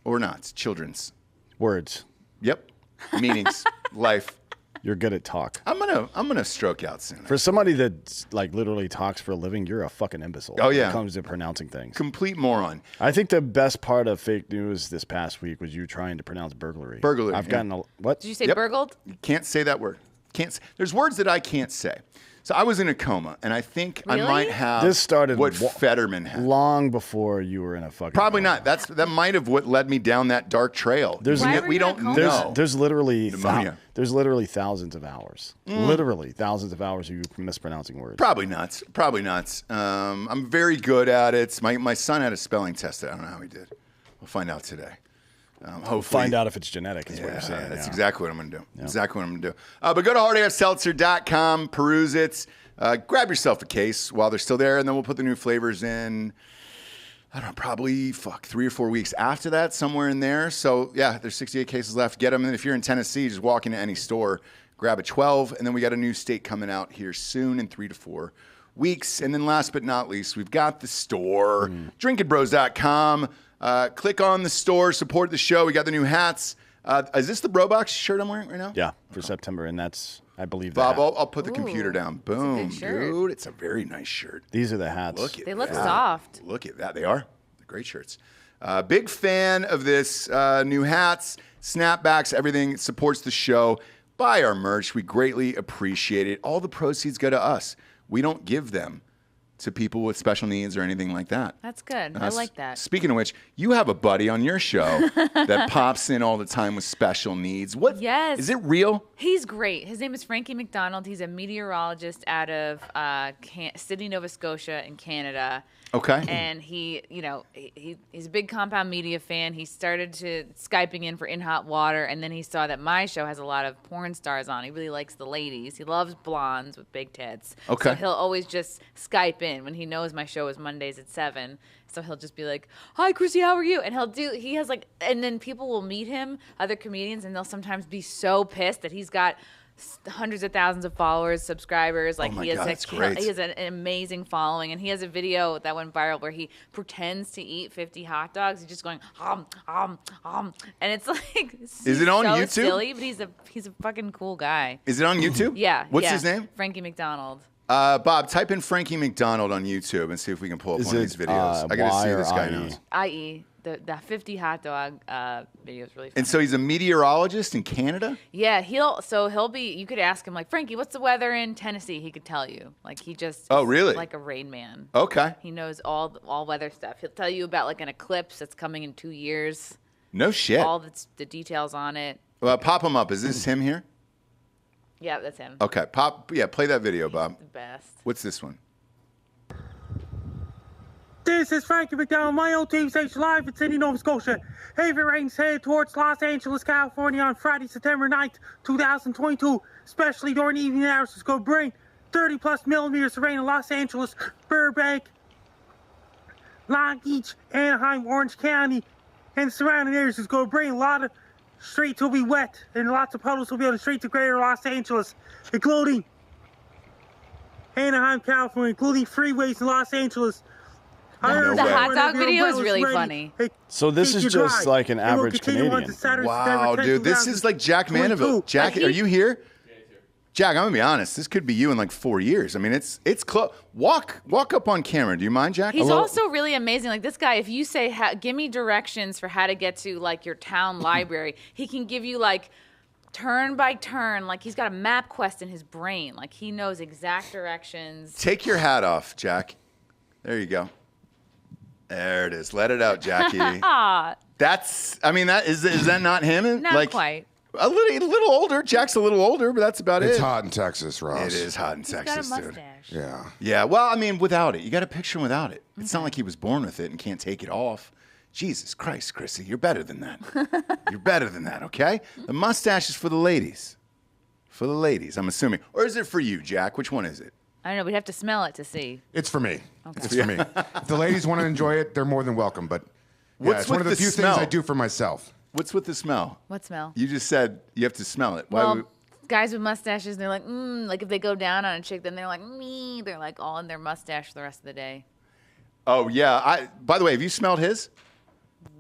or not. It's children's. words. Yep. Meanings. Life. You're good at talk. I'm gonna stroke out soon. For somebody that like literally talks for a living, you're a fucking imbecile. Oh, yeah. When it comes to pronouncing things. Complete moron. I think the best part of fake news this past week was you trying to pronounce burglary. Burglary, I've yeah. gotten a what? Did you say Yep. burgled? You can't say that word. There's words that I can't say. So I was in a coma, and I think I Really? might have This started what Fetterman had. long before you were in a fucking. Probably coma. not. That might have what led me down that dark trail. There's- Why we, were we you in a don't coma? know. There's literally Pneumonia. there's literally thousands of hours. Literally thousands of hours of you mispronouncing words. Probably not. Probably not. I'm very good at it. My son had a spelling test. I don't know how he did. We'll find out today. Hopefully. Find out if it's genetic is what Yeah, you're saying. that's yeah. exactly what I'm going to do. Exactly what I'm going to do. But go to hardafseltzer.com, peruse it, grab yourself a case while they're still there, and then we'll put the new flavors in, I don't know, probably 3 or 4 weeks after that, somewhere in there. So, yeah, there's 68 cases left. Get them. And if you're in Tennessee, just walk into any store, grab a 12, and then we got a new state coming out here soon in 3 to 4 weeks. And then last but not least, we've got the store, drinkinbros.com. Click on the store, support the show. We got the new hats. Is this the Brobox shirt I'm wearing right now? Yeah, for September, and that's I believe Bob, that. I'll put the computer down. good Boom, shirt. dude. It's a very nice shirt. These are the hats. Look at They look that. soft. Look at that. They are. They're great shirts. Big fan of this new hats, snapbacks, everything. It supports the show. Buy our merch. We greatly appreciate it. All the proceeds go to us. We don't give them to people with special needs or anything like that. That's good. I like that. Speaking of which, you have a buddy on your show that pops in all the time with special needs. What? Yes. Is it real? He's great. His name is Frankie Mcdonald. He's a meteorologist out of Sydney, Nova Scotia in Canada. Okay. And he's a big Compound Media fan. He started to Skyping in for In Hot Water, and then he saw that my show has a lot of porn stars on. He really likes the ladies. He loves blondes with big tits. Okay. So he'll always just Skype in when he knows my show is Mondays at 7. So he'll just be like, "Hi, Chrissy, how are you?" And he has like, and then people will meet him, other comedians, and they'll sometimes be so pissed that he's got hundreds of thousands of followers, subscribers. Like my he has God, that's great. he has an amazing following, and he has a video that went viral where he pretends to eat 50 hot dogs. He's just going and it's like, Is it on so YouTube? Silly, but he's a fucking cool guy. Is it on YouTube? Yeah. What's yeah. his name? Frankie Mcdonald. Bob, type in Frankie Mcdonald on YouTube and see if we can pull up Is one of it, these videos. I gotta Y see or this guy IE? knows. I.e. the 50 hot dog video is really fun. And so he's a meteorologist in Canada? Yeah, he'll be. You could ask him like, Frankie, what's the weather in Tennessee? He could tell you. Like he just. Oh, is really? Like a Rain Man. Okay. He knows all weather stuff. He'll tell you about like an eclipse that's coming in 2 years. No shit. All the details on it. Pop him up. Is this him here? Yeah, that's him. Okay. Play that video, Bob. The best. What's this one? This is Frankie McDonald, my old TV station live in Sydney, Nova Scotia. Heavy rains head towards Los Angeles, California on Friday, September 9th, 2022. Especially during the evening hours, it's going to bring 30 plus millimeters of rain in Los Angeles, Burbank, Long Beach, Anaheim, Orange County, and surrounding areas. It's going to bring a lot of streets will be wet and lots of puddles will be on the streets of greater Los Angeles, including Anaheim, California, including freeways in Los Angeles. No The way. hot dog video is really funny. So this is just like an average Canadian. Wow, dude. This is like Jack Mandeville. Jack, Like are you here? Jack, I'm gonna be honest. This could be you in like 4 years. I mean, it's close. Walk up on camera. Do you mind, Jack? He's also really amazing. Like this guy, if you say, give me directions for how to get to like your town library, he can give you like turn by turn, like he's got a map quest in his brain. Like he knows exact directions. Take your hat off, Jack. There you go. There it is. Let it out, Jackie. That's, I mean, is that not him? Not quite. A little older. Jack's a little older, but that's about it. It's hot in Texas, Ross. It is hot in He's Texas, got a dude. mustache. Yeah. Yeah, well, I mean, without it. You got to picture him without it. It's not like he was born with it and can't take it off. Jesus Christ, Chrissy, you're better than that. You're better than that, okay? The mustache is for the ladies. For the ladies, I'm assuming. Or is it for you, Jack? Which one is it? I don't know. We'd have to smell it to see. It's for me. It's for me. If the ladies want to enjoy it, they're more than welcome. But yeah, What's it's one of with the few smell? things I do for myself. What's with the smell? What smell? You just said you have to smell it. Why Well, would- guys with mustaches, they're like, like if they go down on a chick, then they're like, me. They're like all in their mustache the rest of the day. Oh, yeah. By the way, have you smelled his?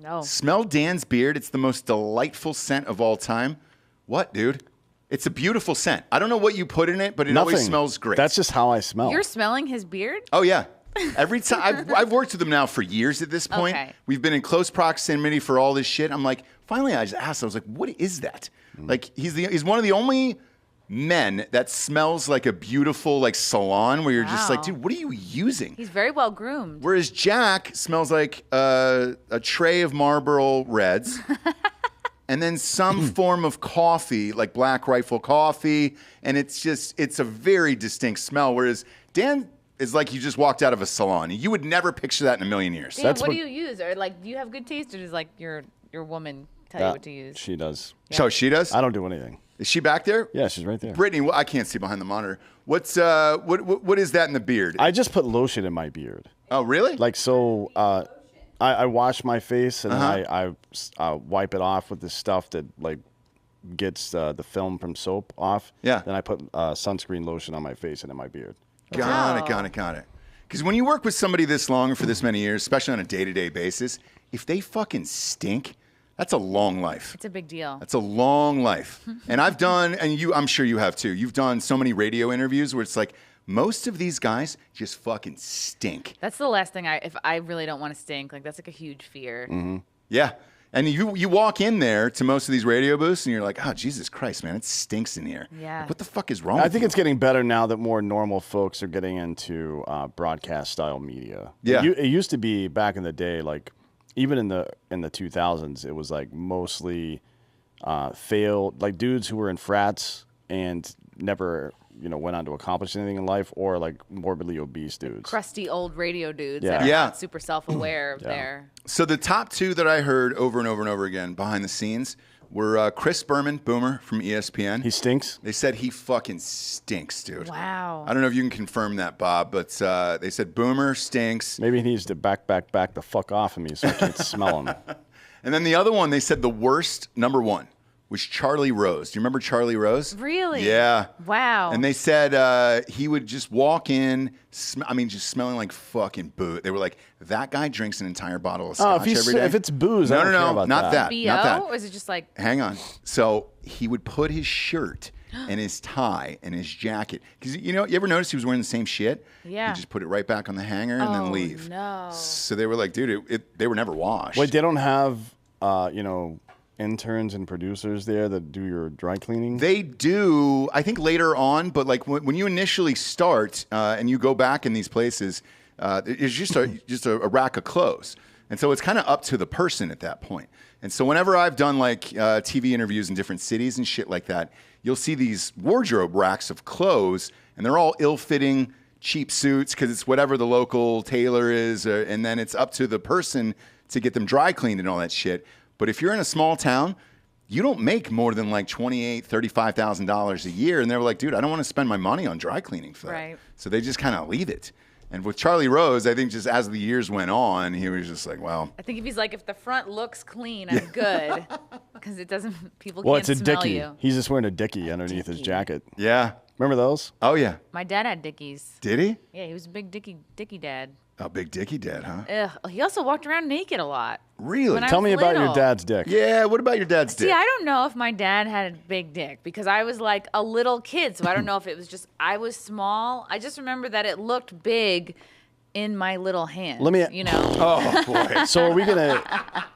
No. Smell Dan's beard. It's the most delightful scent of all time. What, dude? It's a beautiful scent. I don't know what you put in it, but it always smells great. That's just how I smell. You're smelling his beard? Oh, yeah. Every time I've worked with him now for years at this point. Okay. We've been in close proximity for all this shit. I'm like, finally, I just asked. I was like, what is that? Like, he's one of the only men that smells like a beautiful like salon where you're just like, Wow. dude, what are you using? He's very well groomed. Whereas Jack smells like a tray of Marlboro Reds. And then some form of coffee, like Black Rifle coffee. And it's a very distinct smell. Whereas Dan is like you just walked out of a salon. You would never picture that in a million years. Dan, what do you use? Or like, do you have good taste, or does like your woman tell you what to use? She does. So she does? I don't do anything. Is she back there? Yeah, she's right there. Brittany, I can't see behind the monitor. What's what is that in the beard? I just put lotion in my beard. Oh, really? Like, so I wash my face and then I wipe it off with this stuff that like gets the film from soap off. Yeah. Then I put sunscreen lotion on my face and in my beard. Got it. Because when you work with somebody this long for this many years, especially on a day-to-day basis, if they fucking stink, that's a long life. It's a big deal. That's a long life. And I've done, and I'm sure you have too, you've done so many radio interviews where it's like, most of these guys just fucking stink. That's the last thing if I really don't want to stink. Like, that's like a huge fear. Mm-hmm. Yeah. And you walk in there to most of these radio booths and you're like, oh, Jesus Christ, man, it stinks in here. Yeah. Like, what the fuck is wrong I with think you? it's getting better now that more normal folks are getting into broadcast style media. Yeah. It used to be back in the day, like even in the 2000s, it was like mostly failed, like dudes who were in frats and never went on to accomplish anything in life, or like morbidly obese dudes. Crusty old radio dudes Yeah. that are Yeah. not super self-aware of their... So the top two that I heard over and over and over again behind the scenes were Chris Berman, Boomer from ESPN. He stinks. They said he fucking stinks, dude. Wow. I don't know if you can confirm that, Bob, but they said Boomer stinks. Maybe he needs to back the fuck off of me so I can't smell him. And then the other one, they said the worst, number one, was Charlie Rose. Do you remember Charlie Rose? Really? Yeah. Wow. And they said he would just walk in, just smelling like fucking booze. They were like, that guy drinks an entire bottle of scotch every day. If it's booze, no, I don't care about not that. BO? Not that. Or is it just like... Hang on. So he would put his shirt and his tie and his jacket. Because, you ever notice he was wearing the same shit? Yeah. He just put it right back on the hanger and then leave. No. So they were like, dude, they were never washed. Wait, they don't have, interns and producers there that do your dry cleaning? They do, I think later on, but like when you initially start and you go back in these places, it's just a rack of clothes. And so it's kind of up to the person at that point. And so whenever I've done like TV interviews in different cities and shit like that, you'll see these wardrobe racks of clothes, and they're all ill-fitting, cheap suits because it's whatever the local tailor is, and then it's up to the person to get them dry cleaned and all that shit. But if you're in a small town, you don't make more than like $28,000, $35,000 a year. And they were like, dude, I don't want to spend my money on dry cleaning for that. Right. So they just kind of leave it. And with Charlie Rose, I think just as the years went on, he was just like, well. I think if he's like, if the front looks clean, I'm good. Because it doesn't, people Well, can't it's a smell dickie. you. He's just wearing a dickie underneath his jacket. Yeah. Remember those? Oh, yeah. My dad had dickies. Did he? Yeah, he was a big dicky dad. Oh, Big Dickie dad, huh? Ugh. He also walked around naked a lot. Really? When I Tell was me about your little. dad's dick. Yeah, what about your dad's dick? See, I don't know if my dad had a big dick because I was like a little kid, so I don't know if it was just I was small. I just remember that it looked big in my little hand. Let me- you know. Oh boy. So are we gonna?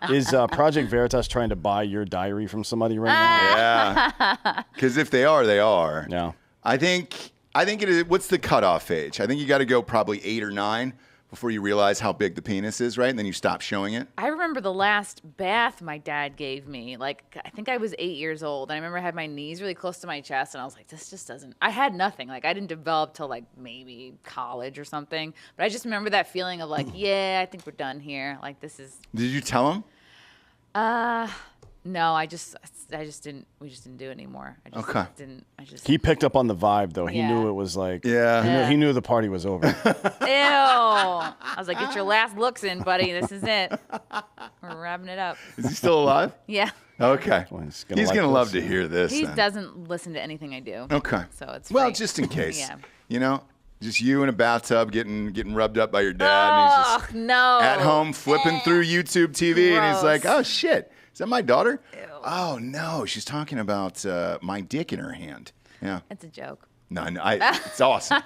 Is Project Veritas trying to buy your diary from somebody right now? Yeah. Because if they are, they are. No. I think it is. What's the cutoff age? I think you got to go probably 8 or 9 before you realize how big the penis is, right? And then you stop showing it. I remember the last bath my dad gave me. Like, I think I was 8 years old. And I remember I had my knees really close to my chest. And I was like, this just doesn't. I had nothing. Like, I didn't develop till like maybe college or something. But I just remember that feeling of like, yeah, I think we're done here. Like, this is. Did you tell him? No, I just didn't. We just didn't do it anymore. I just Okay. didn't. I just. He picked up on the vibe though. He Yeah. knew it was like. Yeah. He knew the party was over. Ew. I was like, get your last looks in, buddy. This is it. We're wrapping it up. Is he still alive? Yeah. Okay. Well, he's like gonna this. love to hear this. He then. doesn't listen to anything I do. Okay. So it's well, free. just in case. Yeah. You know, just you in a bathtub getting rubbed up by your dad, and he's just no. at home flipping through YouTube TV, and he's like, Gross. "Oh shit, is that my daughter?" Oh no, she's talking about my dick in her hand. Yeah. It's a joke. No, it's awesome.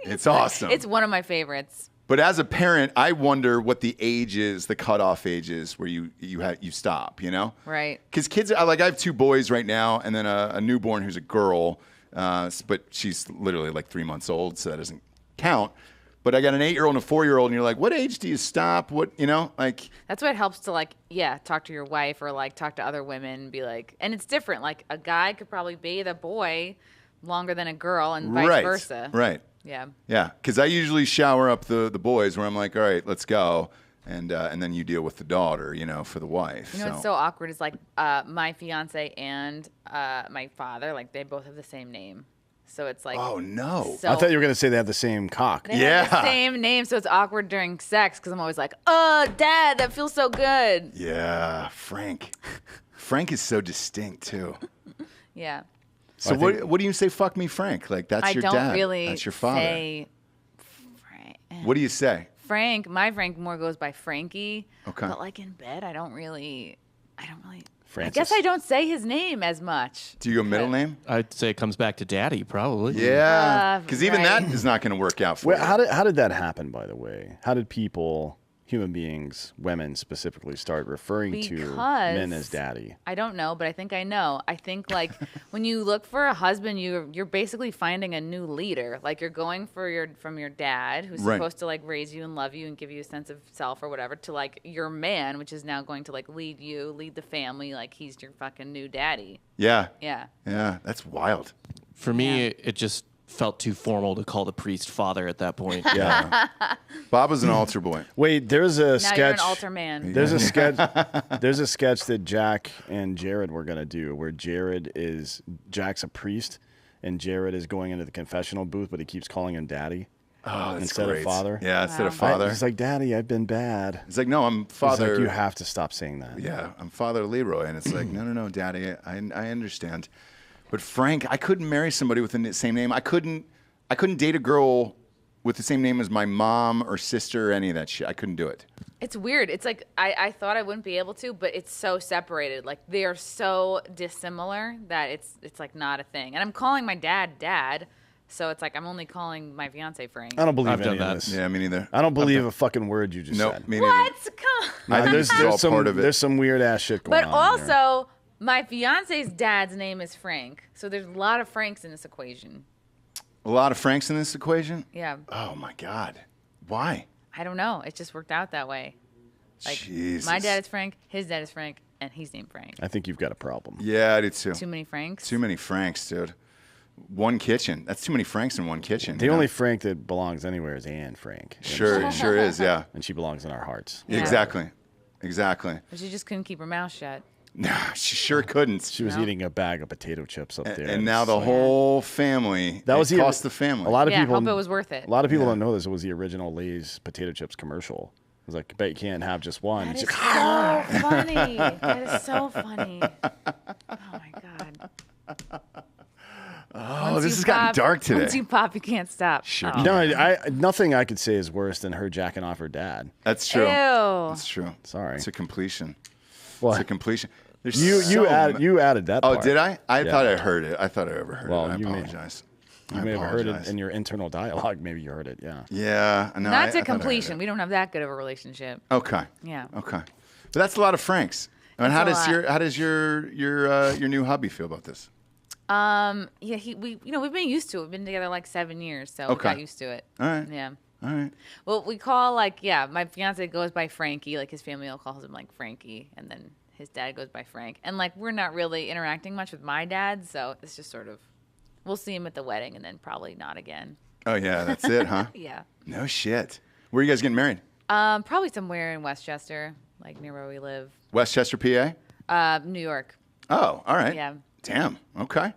It's awesome. It's one of my favorites. But as a parent, I wonder what the age is, the cutoff age is where you stop. You know, Right. Because kids, I have 2 boys right now, and then a newborn who's a girl, but she's literally like 3 months old, so that doesn't count. But I got an 8-year-old and a 4-year-old, and you're like, what age do you stop? What, you know, like. That's why it helps to talk to your wife or like talk to other women and be like, and it's different. Like a guy could probably bathe a boy longer than a girl and vice versa. Right. Yeah. Yeah, because I usually shower up the boys where I'm like, all right, let's go. And then you deal with the daughter, you know, for the wife. You know what's so awkward is like my fiance and my father, like they both have the same name. So it's like, Oh, no. So I thought you were gonna say they have the same cock. they have the Yeah. same name, so it's awkward during sex because I'm always like, oh, Dad, that feels so good. Yeah, Frank. Frank is so distinct, too. Yeah. So what do you say, fuck me, Frank? Like, that's I your don't dad. really That's your father. say Frank. What do you say? My Frank more goes by Frankie. Okay. But like in bed, I don't really. Francis. I guess I don't say his name as much. Do you go middle name? I'd say it comes back to daddy, probably. Yeah, because even right. that is not going to work out for Wait, you. how did that happen? By the way, how did people, human beings, women specifically, start referring to Because- men as daddy? I don't know, but I think I know. I think like when you look for a husband, you're basically finding a new leader. Like you're going from your dad, who's Right. supposed to like raise you and love you and give you a sense of self or whatever, to like your man, which is now going to like lead the family. Like he's your fucking new daddy. Yeah, Yeah. yeah, that's wild. For me, Yeah. it just felt too formal to call the priest father at that point. Yeah, Bob was an altar boy. Wait, there's a Now sketch. you're an altar man. There's a sketch. There's a sketch that Jack and Jared were gonna do, where Jack's a priest, and Jared is going into the confessional booth, but he keeps calling him daddy Oh, that's instead great. of father. Yeah, instead of Wow. father. He's like, Daddy, I've been bad. He's like, no, I'm He's father. like, you have to stop saying that. Yeah, I'm Father Leroy, and it's like, no, Daddy, I understand. But Frank, I couldn't marry somebody with the same name. I couldn't date a girl with the same name as my mom or sister or any of that shit. I couldn't do it. It's weird. It's like I thought I wouldn't be able to, but it's so separated. Like they are so dissimilar that it's like not a thing. And I'm calling my dad, so it's like I'm only calling my fiance Frank. I don't believe I've any done of that. this. Yeah, me neither. I don't believe a fucking word you just Nope, said. me neither. What? Come on. I think this is all part of it. There's some weird ass shit going But on. here. also, my fiance's dad's name is Frank, so there's a lot of Franks in this equation. A lot of Franks in this equation? Yeah. Oh, my God. Why? I don't know. It just worked out that way. Like Jesus. my dad is Frank, his dad is Frank, and he's named Frank. I think you've got a problem. Yeah, I do too. Too many Franks. Too many Franks, dude. One kitchen. That's too many Franks in one kitchen. The you know? only Frank that belongs anywhere is Anne Frank. Sure is, yeah. And she belongs in our hearts. Yeah. Exactly. But she just couldn't keep her mouth shut. Nah, she sure couldn't. She was No. eating a bag of potato chips up there. And now the whole family. That was it the- cost the family. A lot of Yeah, people. hope it was worth it. A lot of people don't know this. It was the original Lay's potato chips commercial. It was like, I bet you can't have just one. That It's is just- so funny. That is so funny. Oh my god. Oh, this has gotten dark today. Once you pop, you can't stop. Sure. Oh. No, nothing I could say is worse than her jacking off her dad. That's true. Ew. That's true. Sorry. It's a completion. What? It's a completion. There's You so added that. Oh, part. did I? I Yeah. thought I heard it. I thought I overheard Well, it. I you may- apologize. You may have heard it in your internal dialogue. Maybe you heard it. Yeah. Yeah. No, Not I to thought I heard completion. it. We don't have that good of a relationship. Okay. Yeah. Okay. But that's a lot of Franks. I mean, It's a lot. how does your new hubby feel about this? Yeah, we've been used to it. We've been together like 7 years, so we got used to it. All right. Yeah. All right. Well, we call my fiance goes by Frankie. Like his family all calls him like Frankie, and then his dad goes by Frank. And like we're not really interacting much with my dad, so it's just sort of we'll see him at the wedding, and then probably not again. Oh yeah, that's it, huh? Yeah. No shit. Where are you guys getting married? Probably somewhere in Westchester, like near where we live. Westchester, PA? New York. Oh, all right. Yeah. Damn. Okay. Is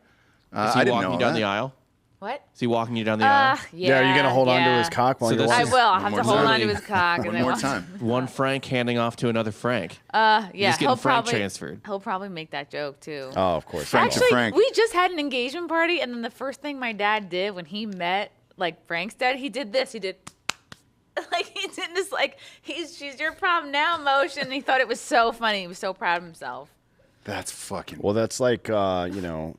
I he didn't walking know you down that. the aisle? What? Is he walking you down the aisle? Yeah. Are you gonna hold on to his cock while So you're this I walking? will. I'll have One to more hold time. on to his cock. One and then more walk- time. One Frank handing off to another Frank. Yeah. He's getting he'll Frank probably transferred. He'll probably make that joke too. Oh, of course. Frank to Actually, Frank. we just had an engagement party, and then the first thing my dad did when he met like Frank's dad, he did this. He did like he did this like she's your prom now motion. And he thought it was so funny. He was so proud of himself. That's fucking. Well, that's like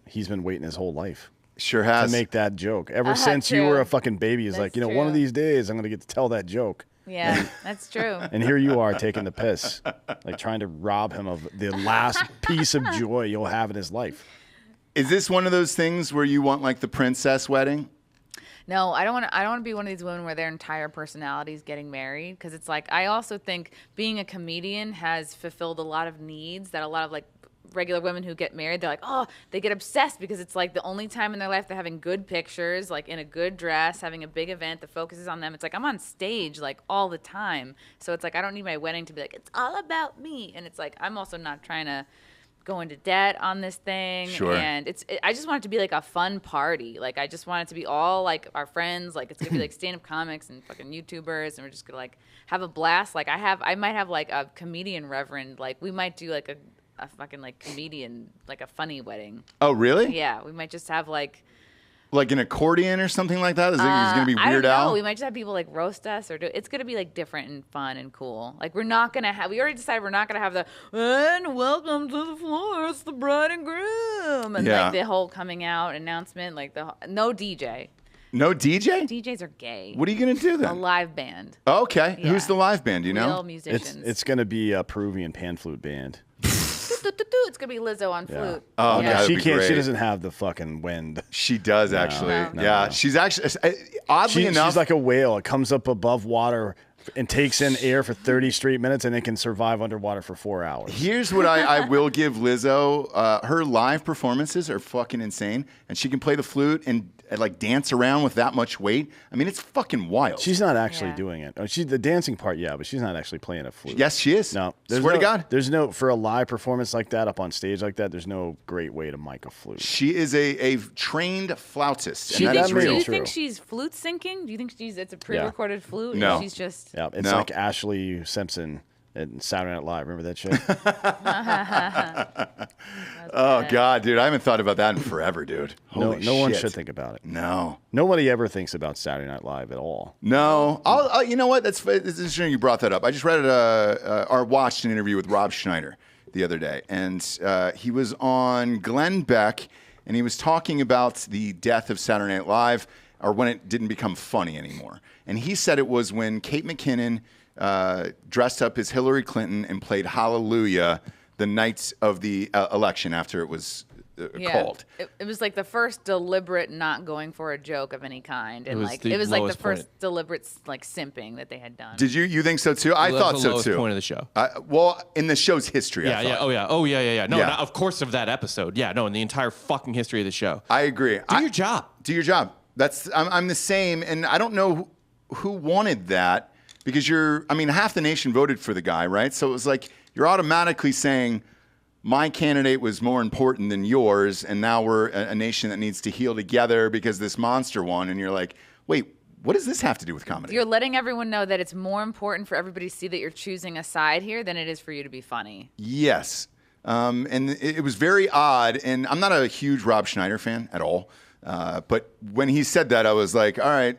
he's been waiting his whole life Sure to has. make that joke. Ever since you true. were a fucking baby, he's like, That's one of true. these days I'm gonna get to tell that joke. Yeah, that's true. And here you are taking the piss, like trying to rob him of the last piece of joy you'll have in his life. Is this one of those things where you want like the princess wedding? No, I don't want to be one of these women where their entire personality is getting married, because it's like I also think being a comedian has fulfilled a lot of needs that a lot of like regular women who get married, they're like, oh, they get obsessed because it's like the only time in their life they're having good pictures, like in a good dress, having a big event, the focus is on them. It's like I'm on stage like all the time. So it's like I don't need my wedding to be like, it's all about me. And it's like I'm also not trying to go into debt on this thing. Sure. And I just want it to be like a fun party. Like I just want it to be all like our friends. Like it's gonna be like stand-up comics and fucking YouTubers, and we're just gonna like have a blast. Like I might have like a comedian reverend. Like we might do like a fucking like comedian, like a funny wedding. Oh, really? Yeah, we might just have like Like an accordion or something like that? Is it going to be I don't Weird know. Al? We might just have people like roast us, or it's gonna be like different and fun and cool. Like we're not gonna have. We already decided we're not gonna have the and welcome to the floor. It's the bride and groom, and Yeah. like the whole coming out announcement. Like no DJ. No DJ? DJs are gay. What are you going to do A then? live band. Oh, okay. Yeah. Who's the live band? Do you Real know? musicians. It's gonna be a Peruvian pan flute band. It's gonna be Lizzo on flute. Oh, yeah. that'd she be can't. She great. doesn't have the fucking wind. She does actually. No. Yeah, she's actually oddly enough. She's like a whale. It comes up above water and takes in air for 30 straight minutes, and it can survive underwater for 4 hours. Here's what I will give Lizzo. Her live performances are fucking insane, and she can play the flute and like dance around with that much weight. I mean, it's fucking wild. She's not actually Yeah. doing it. She's the dancing part, yeah, but she's not actually playing a flute. Yes, she is. No, Swear to God. There's no, for a live performance like that, up on stage like that, there's no great way to mic a flute. She is a trained flautist. She and that that is made Do real. you true. think she's flute syncing? Do you think it's a pre-recorded flute? No. And she's just Yeah, it's No. like Ashley Simpson in Saturday Night Live. Remember that shit? Oh God, dude, I haven't thought about that in forever, dude. Holy no one shit. should think about it. No. Nobody ever thinks about Saturday Night Live at all. No, you know what? It's interesting you brought that up. I just read or watched an interview with Rob Schneider the other day, and he was on Glenn Beck, and he was talking about the death of Saturday Night Live, or when it didn't become funny anymore. And he said it was when Kate McKinnon dressed up as Hillary Clinton and played Hallelujah the night of the election after it was called. It was like the first deliberate not going for a joke of any kind, and was like the it was like the lowest first point. deliberate like simping that they had done. Did you think so too? I That's thought the so lowest too. point of the show. Well, in the show's history, I Yeah, thought. yeah, yeah. No, Yeah. not, of course, of that episode. Yeah, no, in the entire fucking history of the show. I agree. Do your job. Do your job. I'm the same, and I don't know who wanted that, because half the nation voted for the guy, right? So it was like you're automatically saying my candidate was more important than yours, and now we're a nation that needs to heal together because this monster won, and you're like, wait, what does this have to do with comedy? You're letting everyone know that it's more important for everybody to see that you're choosing a side here than it is for you to be funny. Yes. And it was very odd, and I'm not a huge Rob Schneider fan at all, but when he said that, I was like, all right,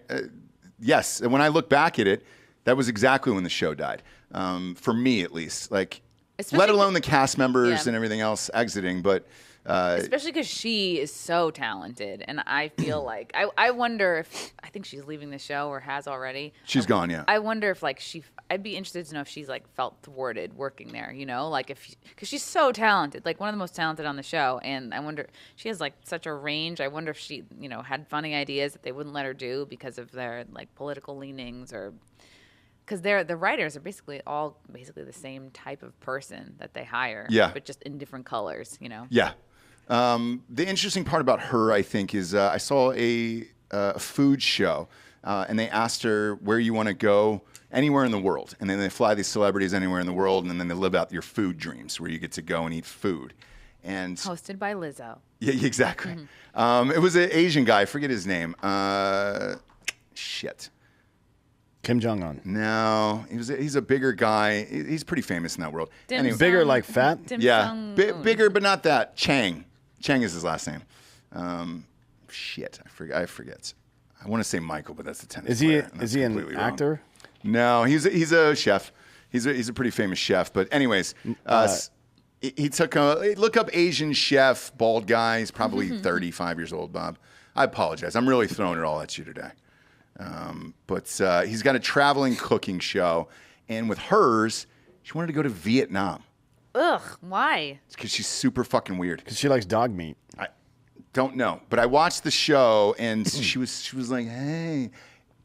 yes. And when I look back at it, that was exactly when the show died, for me at least. Like, Especially let alone the cast members Yeah. and everything else exiting, but Especially because she is so talented, and I feel like I wonder if I think she's leaving the show or has already. She's gone, yeah. I wonder if like I'd be interested to know if she's like felt thwarted working there, you know, like because she's so talented, like one of the most talented on the show, and I wonder she has like such a range. I wonder if she, you know, had funny ideas that they wouldn't let her do because of their like political leanings or. Because the writers are basically all the same type of person that they hire, Yeah. but just in different colors, you know. Yeah. The interesting part about her, I think, is I saw a food show, and they asked her where you want to go anywhere in the world, and then they fly these celebrities anywhere in the world, and then they live out your food dreams, where you get to go and eat food. And Hosted by Lizzo. yeah, exactly. It was an Asian guy. I forget his name. Shit. Kim Jong-un. No, he's a bigger guy. He's pretty famous in that world. Dim Anyway, sum. Bigger, like fat? Dim yeah, sum. bigger, but not that. Chang is his last name. Shit, I forget. I want to say Michael, but that's the tennis Is he player, and is that's he an completely wrong. actor? No, he's a chef. He's a pretty famous chef. But anyways, he took look up Asian chef, bald guy. He's probably 35 years old. Bob, I apologize. I'm really throwing it all at you today. But he's got a traveling cooking show, and with hers, she wanted to go to Vietnam. Ugh, why? It's because she's super fucking weird. Because she likes dog meat. I don't know, but I watched the show, and she was like, "Hey,"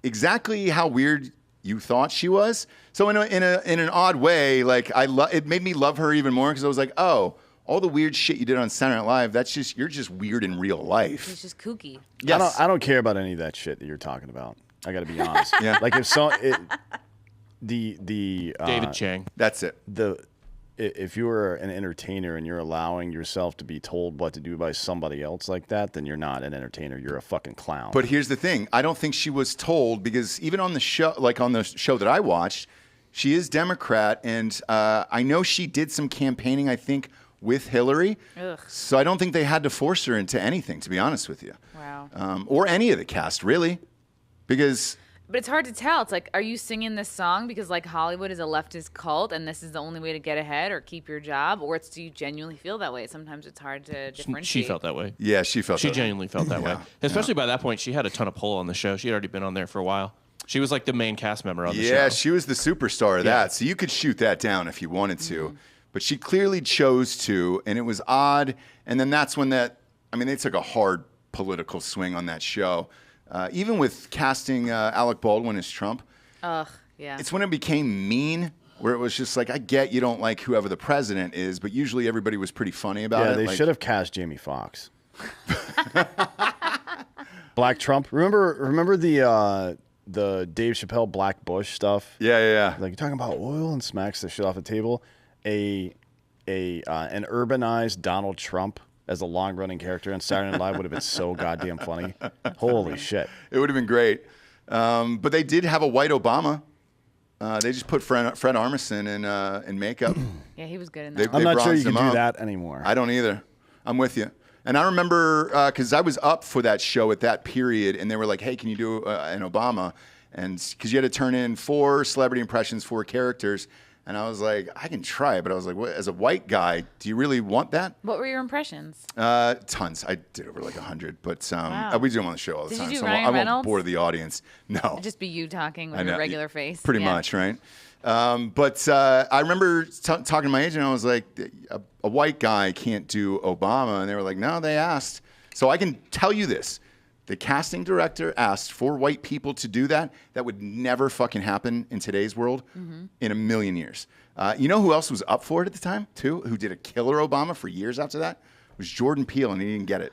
exactly how weird you thought she was. So in an odd way, like it made me love her even more because I was like, "Oh, all the weird shit you did on Saturday Night Live, you're just weird in real life." She's just kooky. Yes. I don't care about any of that shit that you're talking about. I got to be honest. Yeah. Like if David Chang. That's it. If you're an entertainer and you're allowing yourself to be told what to do by somebody else like that, then you're not an entertainer. You're a fucking clown. But here's the thing. I don't think she was told because even on the show, like on the show that I watched, she is Democrat. And I know she did some campaigning, I think, with Hillary. Ugh. So I don't think they had to force her into anything, to be honest with you. Wow. Or any of the cast, really. Because... But it's hard to tell. It's like, are you singing this song because like Hollywood is a leftist cult and this is the only way to get ahead or keep your job, or do you genuinely feel that way? Sometimes it's hard to differentiate. She felt that way. Yeah, she felt She that way. genuinely felt that way. Especially by that point, she had a ton of pull on the show. She had already been on there for a while. She was like the main cast member on the show. Yeah, she was the superstar of that. So you could shoot that down if you wanted to. But she clearly chose to, and it was odd. And then that's when they took a hard political swing on that show. Even with casting Alec Baldwin as Trump. Ugh, yeah. It's when it became mean, where it was just like, I get you don't like whoever the president is, but usually everybody was pretty funny about it. Yeah, they like, should have cast Jamie Foxx. Black Trump. Remember the Dave Chappelle Black Bush stuff? Yeah. Like you're talking about oil and smacks the shit off the table. An urbanized Donald Trump as a long-running character on Saturday Night Live would have been so goddamn funny. Holy shit. It would have been great. But they did have a white Obama. They just put Fred Armisen in makeup. Yeah, he was good in They- that. I'm not sure you bronzed can him do up. that anymore. I don't either. I'm with you. And I remember, because I was up for that show at that period, and they were like, hey, can you do an Obama? And because you had to turn in 4 celebrity impressions, 4 characters. And I was like, I can try it. But I was like, what, as a white guy, do you really want that? What were your impressions? Tons. I did over like 100. But Wow. we do them on the show all the Did you time. do So Ryan I won't Reynolds? bore the audience. No. It'd just be you talking with I your know. regular face. Pretty Yeah. much, right? But I remember talking to my agent. I was like, a white guy can't do Obama. And they were like, no, they asked. So I can tell you this. The casting director asked for white people to do that. That would never fucking happen in today's world in a million years. You know who else was up for it at the time, too? Who did a killer Obama for years after that? It was Jordan Peele, and he didn't get it.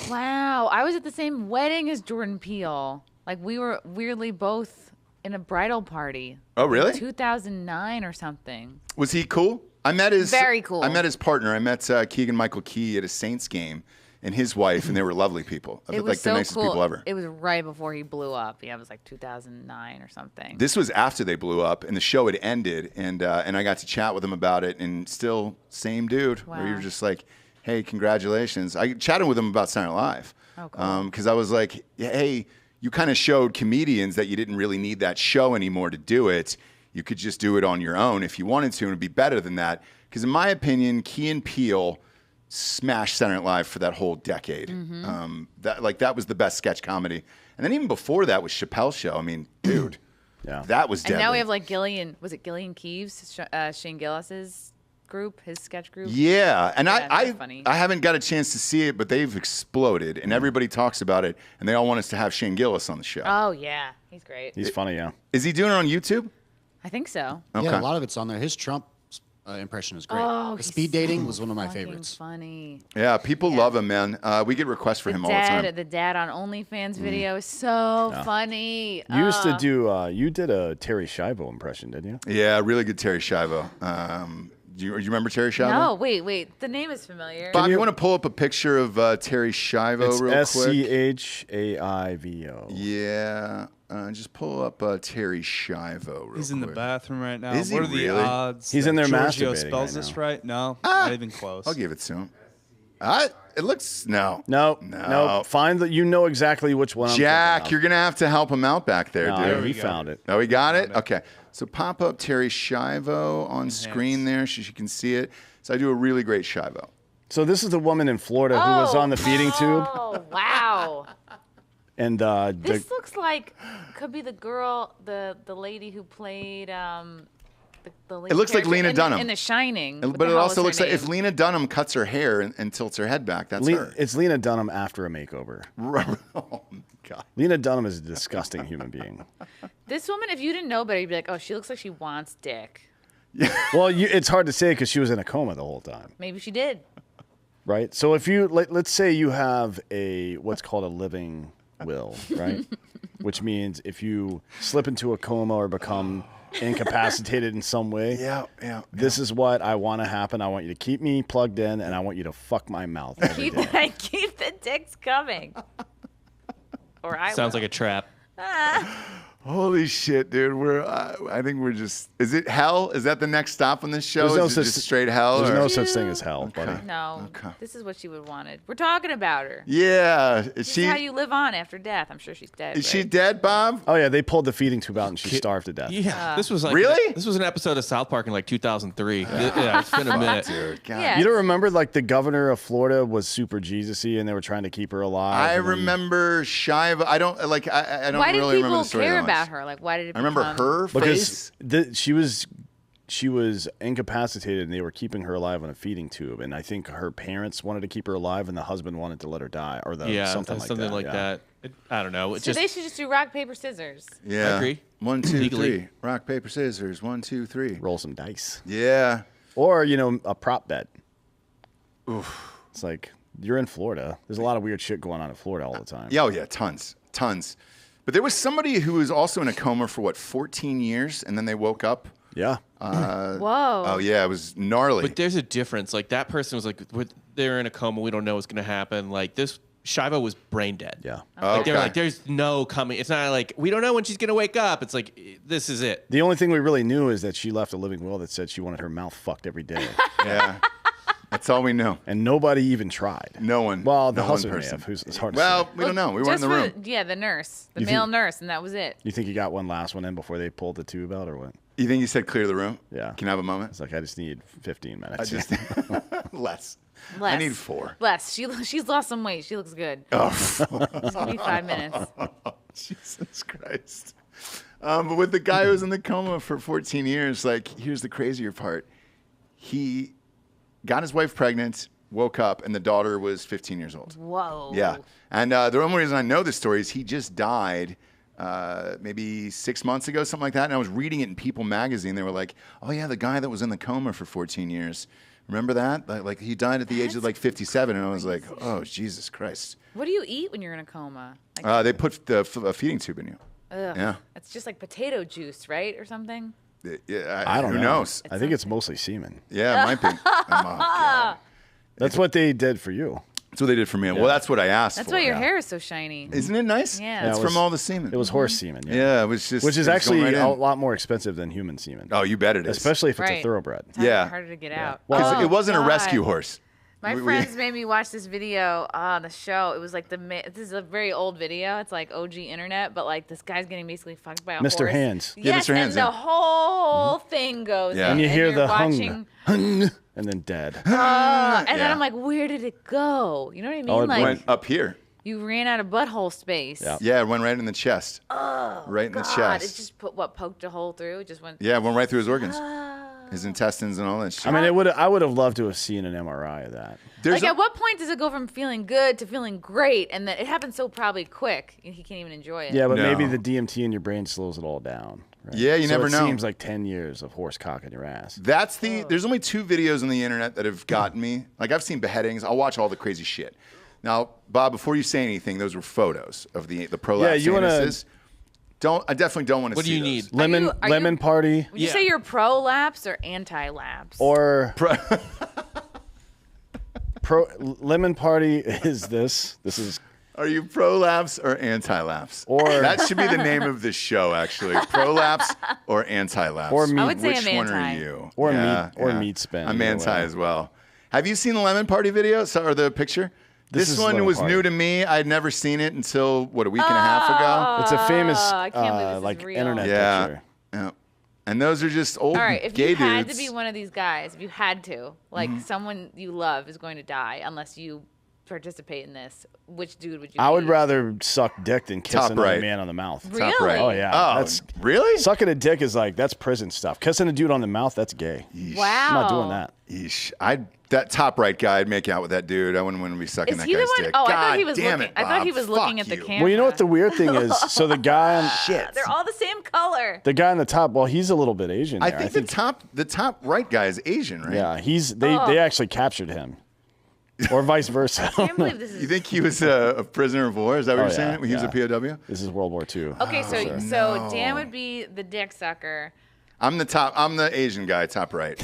Wow. I was at the same wedding as Jordan Peele. Like, we were weirdly both in a bridal party. Oh, really? 2009 or something. Was he cool? I met his Very cool. I met his partner. I met Keegan-Michael Key at a Saints game, and his wife, and they were lovely people. It was Like so the nicest cool. people ever. It was right before he blew up. Yeah, it was like 2009 or something. This was after they blew up, and the show had ended, and I got to chat with him about it, and still same dude. Where you Wow. were just like, hey, congratulations. I chatted with him about Saturday Night Live. Oh, cool. Because I was like, hey, you kind of showed comedians that you didn't really need that show anymore to do it. You could just do it on your own if you wanted to, and it'd be better than that. Because in my opinion, Key and Peele smashed Saturday Night Live for that whole decade. That was the best sketch comedy. And then even before that was Chappelle's Show. I mean, dude, that was deadly. And now we have like Gillian. Was it Gillian Keeves? Shane Gillis's group, his sketch group. Yeah, and that's funny. I haven't got a chance to see it, but they've exploded, and everybody talks about it, and they all want us to have Shane Gillis on the show. Oh yeah, he's great. He's funny, yeah. Is he doing it on YouTube? I think so. Okay. Yeah, a lot of it's on there. His Trump impression is great. Oh, The he's speed dating so was one of my fucking favorites. Funny. Yeah, people love him, man. We get requests for him all the time. The dad on OnlyFans video is so funny. You used to do. You did a Terry Schiavo impression, didn't you? Yeah, really good Terry Schiavo. Do you remember Terry Schiavo? No, wait. The name is familiar. Bob, you want to pull up a picture of Terry Schiavo real quick? Schaivo. Yeah. Just pull up Terry Schiavo real He's in the quick. bathroom right now. Is he What are the really? odds? He's that in there Giorgio masturbating spells right this now. right? No, not even close. I'll give it to him. It looks no. No. Find that. You know exactly which one. Jack, you're gonna have to help him out back there, No, dude. he found it. Oh, he got it? Okay. So pop up Terry Schiavo on screen there so you can see it. So I do a really great Schiavo. So this is the woman in Florida who was on the feeding tube. Oh wow. And This looks like could be the girl, the lady who played the lead It looks like character Lena Dunham. in The Shining. What But the it hell also is her looks like if name? Lena Dunham cuts her hair and tilts her head back, that's her. it's Lena Dunham after a makeover. Oh, God. Lena Dunham is a disgusting human being. This woman, if you didn't know better, you'd be like, oh, she looks like she wants dick. Well, it's hard to say because she was in a coma the whole time, Maybe she did. right? So if you let's say you have what's called a living will, right? Which means if you slip into a coma or become incapacitated in some way, this is what I want to happen. I want you to keep me plugged in, and I want you to fuck my mouth every day. Keep the dicks coming. Or I Sounds will. like a trap. Holy shit, dude. I think we're just. Is it hell? Is that the next stop on this show? There's no is it such- just straight hell? There's or- no such thing as hell, buddy. No. Okay. This is what she would have wanted. We're talking about her. Yeah. Is This she? is how you live on after death. I'm sure she's dead. Is she right? dead, Bob? Oh yeah, they pulled the feeding tube out and she starved to death. Yeah, this was like Really? This was an episode of South Park in like 2003. Yeah, it's been a minute. Dude, God. Yeah. You don't remember like the governor of Florida was super Jesus-y and they were trying to keep her alive. I and then- remember Shiva. I don't like. I don't Why did really remember people the story care that much. about her? Like, why did it I remember become- her face. because she was incapacitated and they were keeping her alive on a feeding tube, and I think her parents wanted to keep her alive and the husband wanted to let her die, or something like that. Yeah. I don't know. So they should just do rock, paper, scissors. Yeah. I agree. 1, 2, Legally. 3. Rock, paper, scissors. 1, 2, 3. Roll some dice, Yeah. or a prop bet. Oof. It's like you're in Florida. There's a lot of weird shit going on in Florida all the time. Yeah. Oh yeah. Tons. But there was somebody who was also in a coma for 14 years, and then they woke up. Yeah. Whoa. Oh yeah, it was gnarly. But there's a difference. Like that person was like, they're in a coma. We don't know what's going to happen. Like this, Shiva was brain dead. Yeah. Like they were Okay. like, there's no coming. It's not like we don't know when she's going to wake up. It's like this is it. The only thing we really knew is that she left a living will that said she wanted her mouth fucked every day, Yeah. That's all we knew. and nobody even tried. No one. Well, the no one husband may person. have. It's hard to Well, say. we don't know. We weren't in the room. The nurse, the You male think- nurse, and that was it. You think you got one last one in before they pulled the tube out, or what? You think you said clear the room? Yeah. Can I have a moment? It's like I just need 15 minutes. I just less. I Less. need 4. Less. She's lost some weight. She looks good. Oh, It's only 5 minutes. Jesus Christ. But with the guy who was in the coma for 14 years, like, here's the crazier part. He got his wife pregnant, woke up, and the daughter was 15 years old. Whoa. Yeah. And the only reason I know this story is he just died maybe 6 months ago, something like that. And I was reading it in People magazine. They were like, oh, yeah, the guy that was in the coma for 14 years. Remember that? Like he died at the age of like 57. And I was like, oh, Jesus Christ. What do you eat when you're in a coma? Like, They put a feeding tube in you. ugh. Yeah. It's just like potato juice, right? Or something? Yeah, I don't who know. knows? I think it's mostly semen. Yeah, it might be. Oh, God. That's what they did for you. That's what they did for me. Well, that's what I asked That's for. why your hair is so shiny. Isn't it nice? Yeah. It's it from was- all the semen. It was horse semen. Yeah, it was just. Which is it was actually going right a in. lot more expensive than human semen. Oh, you bet it is. Especially if it's a Right. thoroughbred. It's Yeah. harder to get out. Because Oh, it wasn't a God. rescue horse. My We- friends made me watch this video on the show. It was like this is a very old video. It's like OG internet, but like this guy's getting basically fucked by a Mr. horse. Hands. Yeah, Yes, Mr. Hands, and yeah. the whole thing goes. Yeah. in, And you hear you're the watching. hung. and then dead. And then I'm like, where did it go? You know what I mean? Oh, it like went up here. you ran out of butthole space. Yeah. Yeah, it went right in the chest. Oh, right in the God. chest. It just poked a hole through. It just went. Yeah, it went right through his organs, his intestines, and all that shit. I mean, I would have loved to have seen an MRI of that. Like, at what point does it go from feeling good to feeling great? And then it happens so probably quick. He can't even enjoy it. Yeah, but No. maybe the DMT in your brain slows it all down. Right? Yeah, you so never it know. Seems like 10 years of horse cock in your ass. That's there's only 2 videos on the internet that have gotten me. Like, I've seen beheadings. I'll watch all the crazy shit. Now, Bob, before you say anything, those were photos of the prolapse you wanna- anuses. I definitely don't want to What see do you those. need? Lemon party Would you say you're pro-lapse or anti-lapse? or lemon party is this. This is Are you prolapse or anti-lapse? Or- that should be the name of the show, actually. Prolapse or anti-lapse. Or meat- I would say Which I'm one anti. are you? Or meat spin, I'm either anti way. as well. Have you seen the lemon party video or the picture? This This is one Lemon was Party. new to me. I'd never seen it until a week and a half ago. it's a famous I can't believe this is like real. internet Yeah. picture. Yeah. And those are just old All right, if gay you had dudes. to be one of these guys, if you had to, like Mm-hmm. someone you love is going to die unless you participate in this, which dude would you I would be? rather suck dick than kiss Top another right. man on the mouth. Really? Top right. Oh yeah. Oh, That's really? sucking a dick is like that's prison stuff. Kissing a dude on the mouth, that's gay. Wow. I'm not doing that. Yeesh. That top right guy, I'd make out with that dude. I wouldn't want to be sucking Is that he the guy's one? dick. Oh, I God thought he was damn looking. it, I thought he Bob. was looking Fuck at the you. camera. Well, you know what the weird thing is? So the guy on They're all the same color. the guy on the top, well, he's a little bit Asian. I there. think the top right guy is Asian, right? yeah, they actually captured him, or vice versa. I can't believe this is. You think he was a prisoner of war? Is that what Oh, you're saying? yeah, When he was a POW? This is World War II. Okay, so Dan would be the dick sucker. I'm the Asian guy, top right.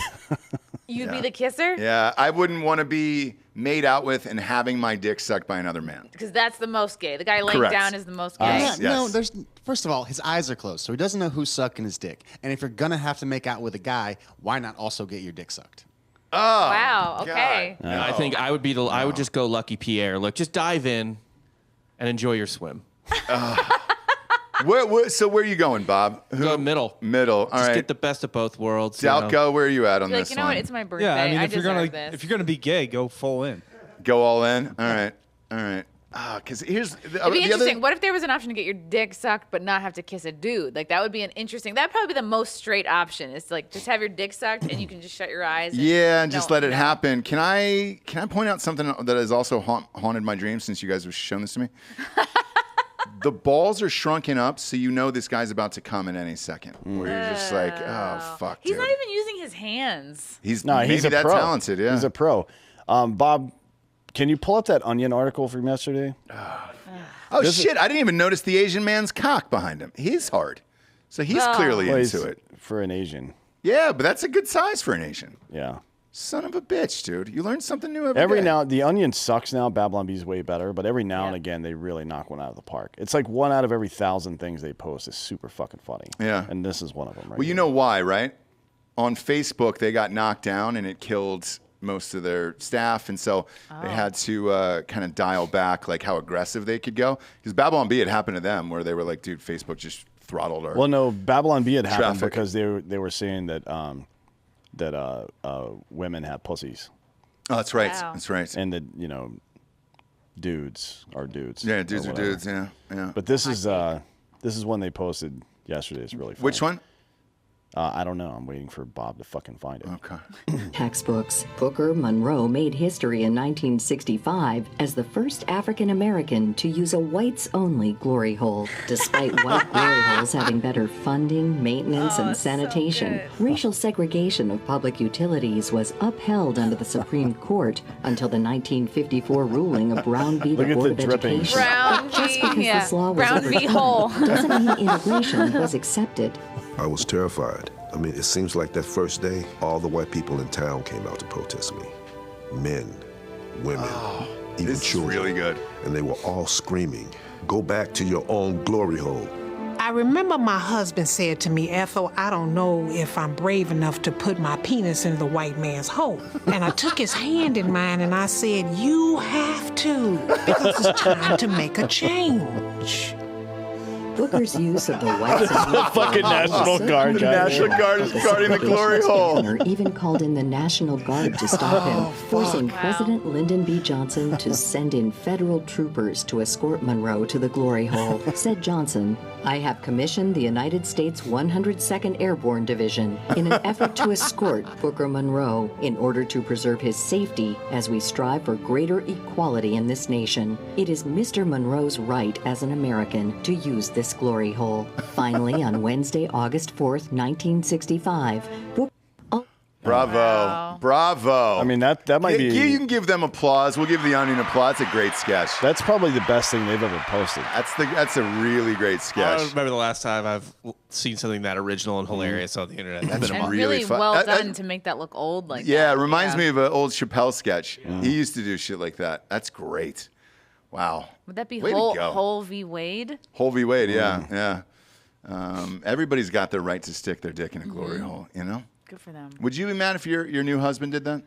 You'd be the kisser? Yeah, I wouldn't want to be made out with and having my dick sucked by another man. Because that's the most gay. The guy laying Correct. down is the most gay. Yes. No, there's first of all, his eyes are closed, so he doesn't know who's sucking his dick. And if you're gonna have to make out with a guy, why not also get your dick sucked? Oh, Wow, okay. God. I think I would be I would just go Lucky Pierre. Look, just dive in and enjoy your swim. So where are you going, Bob? Go middle. Middle. All Just right. get the best of both worlds. you know? Dalco, where are you at on You're this like, you know one? what? It's my birthday. Yeah, I mean, if you're deserve this. gonna be gay, go full in. Go all in? All right. All right. Because here's the It'd be interesting. other... What if there was an option to get your dick sucked but not have to kiss a dude? Like that would be an interesting. That'd probably be the most straight option. Is like just have your dick sucked and you can just shut your eyes. Yeah, and just No, let it no. happen. Can I point out something that has also haunted my dreams since you guys have shown this to me? The balls are shrunken up, so you know this guy's about to come at any second. Where you're just like, oh fuck, He's dude. not even using his hands. He's No, maybe he's a that pro. talented. Yeah. He's a pro. Bob, can you pull up that Onion article from yesterday? Oh shit! I didn't even notice the Asian man's cock behind him. He's hard, so he's clearly Well, into he's- it. for an Asian. Yeah, but that's a good size for an Asian. Yeah. Son of a bitch, dude! You learn something new Every day. now, the Onion sucks now. Babylon Bee's way better, but every now and Yeah. again they really knock one out of the park. It's like 1 out of every 1,000 things they post is super fucking funny. Yeah. and this is one of them. Right Well, you here. know why, right? On Facebook, they got knocked down and it killed most of their staff, and so they had to kind of dial back like how aggressive they could go. Because Babylon Bee had happened to them, where they were like, "Dude, Facebook just throttled our." Well, no, Babylon Bee had happened Traffic. because they were saying that women have pussies Oh, that's right. Wow. That's right. and that dudes are dudes. Yeah, or dudes are whatever. dudes. Yeah, yeah. But this is one they posted yesterday. It's really funny. Which one? I don't know. I'm waiting for Bob to fucking find it. Okay. Textbooks. Booker Monroe made history in 1965 as the first African American to use a whites-only glory hole. Despite white glory holes having better funding, maintenance, and sanitation, racial segregation of public utilities was upheld under the Supreme Court until the 1954 ruling of Brown v. the Look at Board the of dripping. Education. Brown Just v. because this law was Brown v. overturned Hole. doesn't mean integration was accepted. I was terrified. I mean, it seems like that first day, all the white people in town came out to protest me. Men, women, even This is children. really good. And they were all screaming, "Go back to your own glory hole." I remember my husband said to me, Ethel, I don't know if I'm brave enough to put my penis in the white man's hole. And I took his hand in mine and I said, you have to, because it's time to make a change. Booker's use of the whites and The fucking National Guard The guy. National Guard is guarding the glory hole. Governor even called in the National Guard to stop him, forcing President Lyndon B. Johnson to send in federal troopers to escort Monroe to the glory hole. Said Johnson, "I have commissioned the United States 102nd Airborne Division in an effort to escort Booker Monroe in order to preserve his safety as we strive for greater equality in this nation. It is Mr. Monroe's right as an American to use this glory hole." Finally, on Wednesday, August 4th, 1965, Booker... Bravo. Bravo. I mean, that might be... You can give them applause. We'll give the Onion applause. That's a great sketch. That's probably the best thing they've ever posted. That's a really great I sketch. don't remember the last time I've seen something that original and hilarious on the internet. It's That's been a And month. really really fun. well That- done to make that look old like Yeah, that. it reminds me of an old Chappelle sketch. He used to do shit like that. That's great. Wow. Would that be Way to go. Whole v. Wade? Whole v. Wade, yeah. Everybody's got the right to stick their dick in a glory hole, you know? Good for them. Would you be mad if your new husband did that?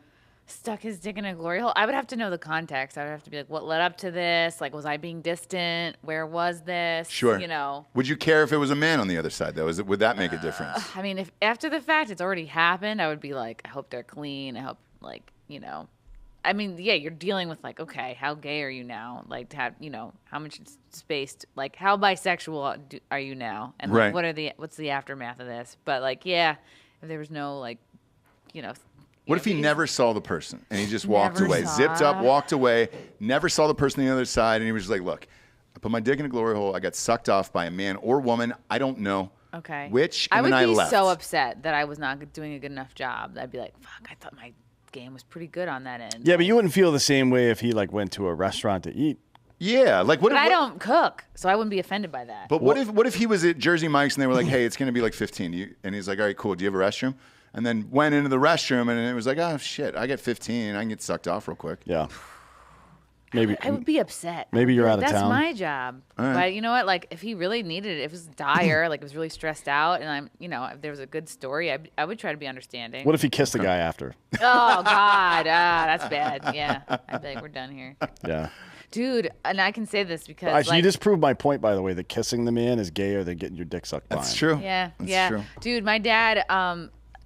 Stuck his dick in a glory hole. I would have to know the context. I would have to be like, what led up to this? Like, was I being distant? Where was this? Sure. You know. Would you care if it was a man on the other side, though? Would that make a difference? I mean, if after the fact it's already happened, I would be like, I hope they're clean. I hope, like, you know. I mean, yeah, you're dealing with like, okay, how gay are you now? Like, to have, you know, how much space? Like, how bisexual are you now? And like, Right. what's the aftermath of this? But like, yeah, if there was no like, you know. What if he never saw the person and he just walked Never away, saw. zipped up, walked away, never saw the person on the other side, and he was just like, look, I put my dick in a glory hole. I got sucked off by a man or woman. I don't know Okay. which, I and would then I be left. so upset that I was not doing a good enough job. I'd be like, fuck, I thought my game was pretty good on that end. Yeah, but you wouldn't feel the same way if he like went to a restaurant to eat. Yeah, like what? But I don't cook, so I wouldn't be offended by that. But what if he was at Jersey Mike's and they were like, hey, it's going to be like 15, and he's like, all right, cool. Do you have a restroom? And then went into the restroom and it was like, oh shit, I get 15. I can get sucked off real quick. Yeah. Maybe I would be upset. Maybe you're out of That's town. my job. All right. But you know what? Like, if he really needed it, if it was dire, like, it was really stressed out, and I'm, you know, if there was a good story, I would try to be understanding. What if he kissed the guy after? Oh God, that's bad. Yeah, I'd be like, we're done here, Yeah. dude. And I can say this because, You like, just proved my point, by the way, that kissing the man is gayer than getting your dick sucked by That's him. true. yeah, That's yeah, true. dude. My dad,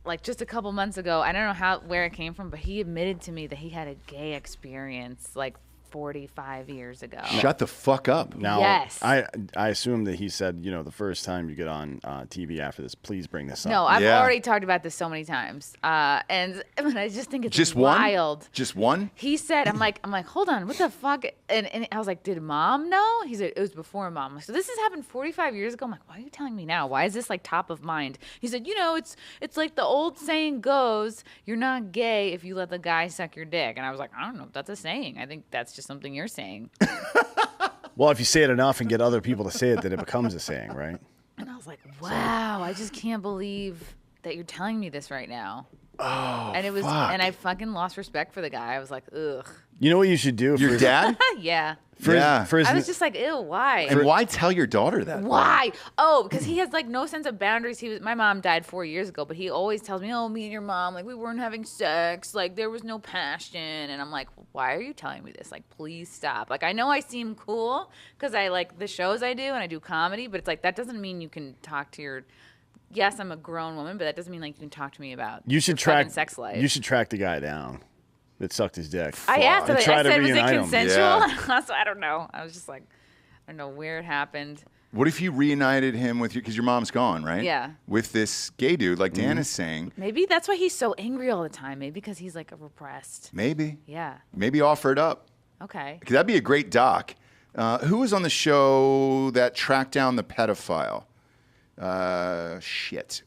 like just a couple months ago, I don't know where it came from, but he admitted to me that he had a gay experience like 45 years ago. Shut the fuck up. Now, Yes. I assume that he said, you know, the first time you get on TV after this, please bring this up. No, I've Yeah. already talked about this so many times, and I just think it's Just wild. one? Just one? He said, I'm like, hold on, what the fuck? And I was like, did mom know? He said, it was before mom. I'm like, so this has happened 45 years ago. I'm like, why are you telling me now? Why is this like top of mind? He said, you know, it's like the old saying goes, you're not gay if you let the guy suck your dick. And I was like, I don't know if that's a saying. I think that's just something you're saying. Well, if you say it enough and get other people to say it, then it becomes a saying, right? And I was like, wow, I just can't believe that you're telling me this right now. Oh, And it was, fuck. and I fucking lost respect for the guy. I was like, ugh. You know what you should do? Your dad? Yeah. Yeah. I was just like, ew, why? And why tell your daughter that? Why? Oh, because he has like no sense of boundaries. My mom died 4 years ago, but he always tells me, "Oh, me and your mom, like we weren't having sex, like there was no passion." And I'm like, "Why are you telling me this? Like, please stop." Like, I know I seem cool because I like the shows I do and I do comedy, but it's like that doesn't mean you can talk to your. Yes, I'm a grown woman, but that doesn't mean like you can talk to me about You should your track fucking sex life. You should track the guy down that sucked his dick. I asked him. And I try to said, "Was it reunite him. consensual?" Yeah. So I don't know. I was just like, I don't know where it happened. What if you reunited him with you? Because your mom's gone, right? Yeah. With this gay dude, like Dan is saying. Maybe that's why he's so angry all the time. Maybe because he's like repressed. Maybe. Yeah. Maybe offer it up. Okay. Because that'd be a great doc. Who was on the show that tracked down the pedophile? Shit.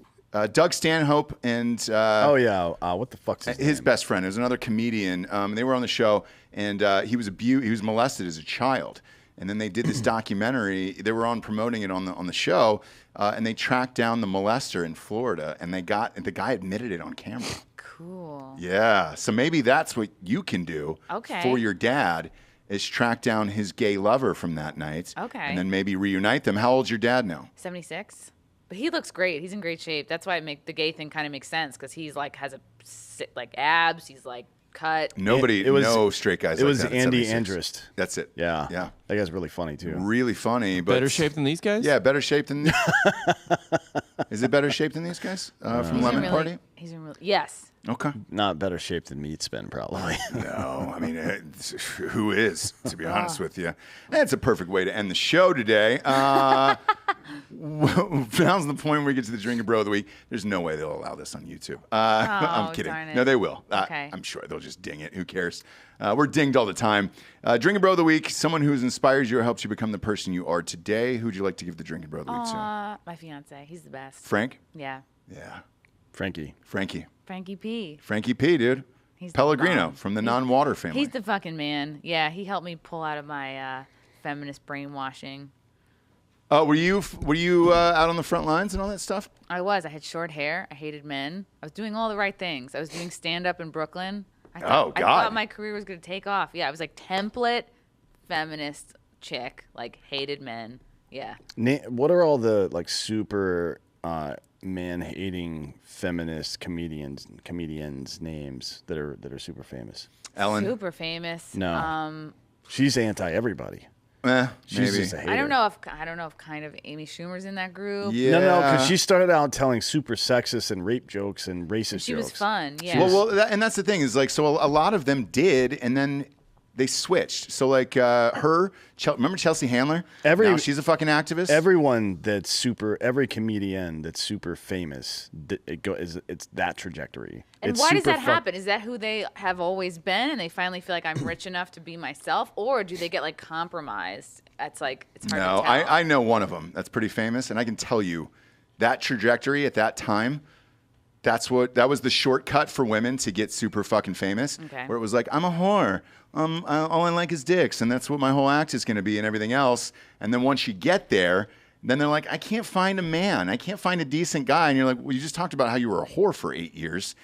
Doug Stanhope and what the fuck's his best friend. It was another comedian. They were on the show, and he was molested as a child. And then they did this documentary. They were on promoting it on the show, and they tracked down the molester in Florida, and the guy admitted it on camera. Cool. Yeah. So maybe that's what you can do Okay. for your dad is track down his gay lover from that night. Okay. And then maybe reunite them. How old's your dad now? 76. But he looks great. He's in great shape. That's why the gay thing kind of makes sense because he's like has like abs. He's like cut. Nobody, no straight guys. It like was that at Andy 76. Andrist. That's it. Yeah. Yeah. That guy's really funny, too. Really funny. But Better shape than these guys? Yeah, better shape than. Is it better shape than these guys from Lemon Party? Yes. Okay. Not better shape than Meat Spin, probably. No, I mean, who is, to be honest with you? That's a perfect way to end the show today. Now's the point where we get to the Drinkin' Bro of the Week. There's no way they'll allow this on YouTube. I'm kidding. Darn it. No, they will. Okay. I'm sure they'll just ding it. Who cares? We're dinged all the time. Drinkin' Bro of the Week, someone who's inspires you or helps you become the person you are today. Who'd you like to give the Drinkin' Bro of the Week to? My fiance. He's the best. Frank? Yeah. Yeah. Frankie. Frankie P. Frankie P, dude. He's the Pellegrino bomb. from the non-water family. He's the fucking man. Yeah, he helped me pull out of my feminist brainwashing. Were you out on the front lines and all that stuff? I was. I had short hair. I hated men. I was doing all the right things. I was doing stand-up in Brooklyn. I thought my career was going to take off. Yeah, I was like template feminist chick, like hated men. Yeah. What are all the like super man-hating feminist comedians names that are super famous? Ellen. Super famous. No. She's anti-everybody. She's maybe. just a hater. I don't know if kind of Amy Schumer's in that group. Yeah. No, because she started out telling super sexist and rape jokes and racist jokes. She was fun. Yeah. Well, and that's the thing is like, so a lot of them did, and then they switched. So like remember Chelsea Handler? Now she's a fucking activist. Every comedian that's super famous, it's that trajectory. And it's why does that happen? Is that who they have always been, and they finally feel like I'm rich enough to be myself, or do they get like compromised? It's hard to tell. I know one of them that's pretty famous, and I can tell you that trajectory at that time. That was the shortcut for women to get super fucking famous. Okay. Where it was like, I'm a whore. All I like is dicks, and that's what my whole act is going to be, and everything else. And then once you get there, then they're like, I can't find a man. I can't find a decent guy. And you're like, well, you just talked about how you were a whore for 8 years.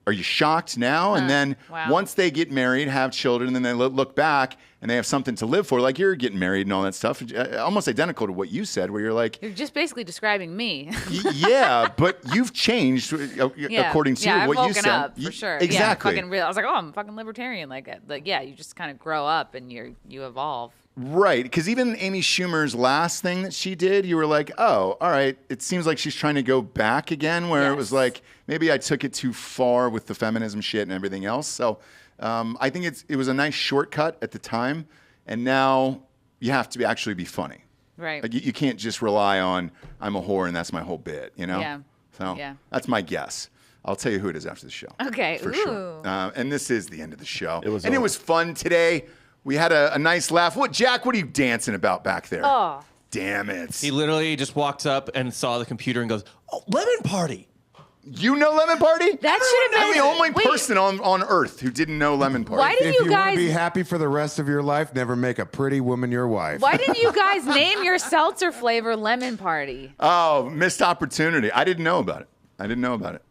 Are you shocked now? And then once they get married, have children, and then they look back and they have something to live for, like you're getting married and all that stuff, almost identical to what you said, where you're like, you're just basically describing me. Yeah, but you've changed according to what you said. Up, for sure. Exactly. Yeah, I was like, oh, I'm a fucking libertarian. Like yeah, you just kind of grow up and you evolve. Right, because even Amy Schumer's last thing that she did, you were like, oh, all right, it seems like she's trying to go back again, where it was like, maybe I took it too far with the feminism shit and everything else. So I think it was a nice shortcut at the time, and now you have to actually be funny. Right. Like you can't just rely on, I'm a whore and that's my whole bit, you know? Yeah. So that's my guess. I'll tell you who it is after the show. Okay. For sure. And this is the end of the show. It was fun today. We had a nice laugh. Jack, what are you dancing about back there? Oh. Damn it. He literally just walked up and saw the computer and goes, oh, Lemon Party. You know Lemon Party? That should have I'm been the only person on earth who didn't know Lemon Party. Why did If you want to be happy for the rest of your life, never make a pretty woman your wife. Why didn't you guys name your seltzer flavor Lemon Party? Oh, missed opportunity. I didn't know about it.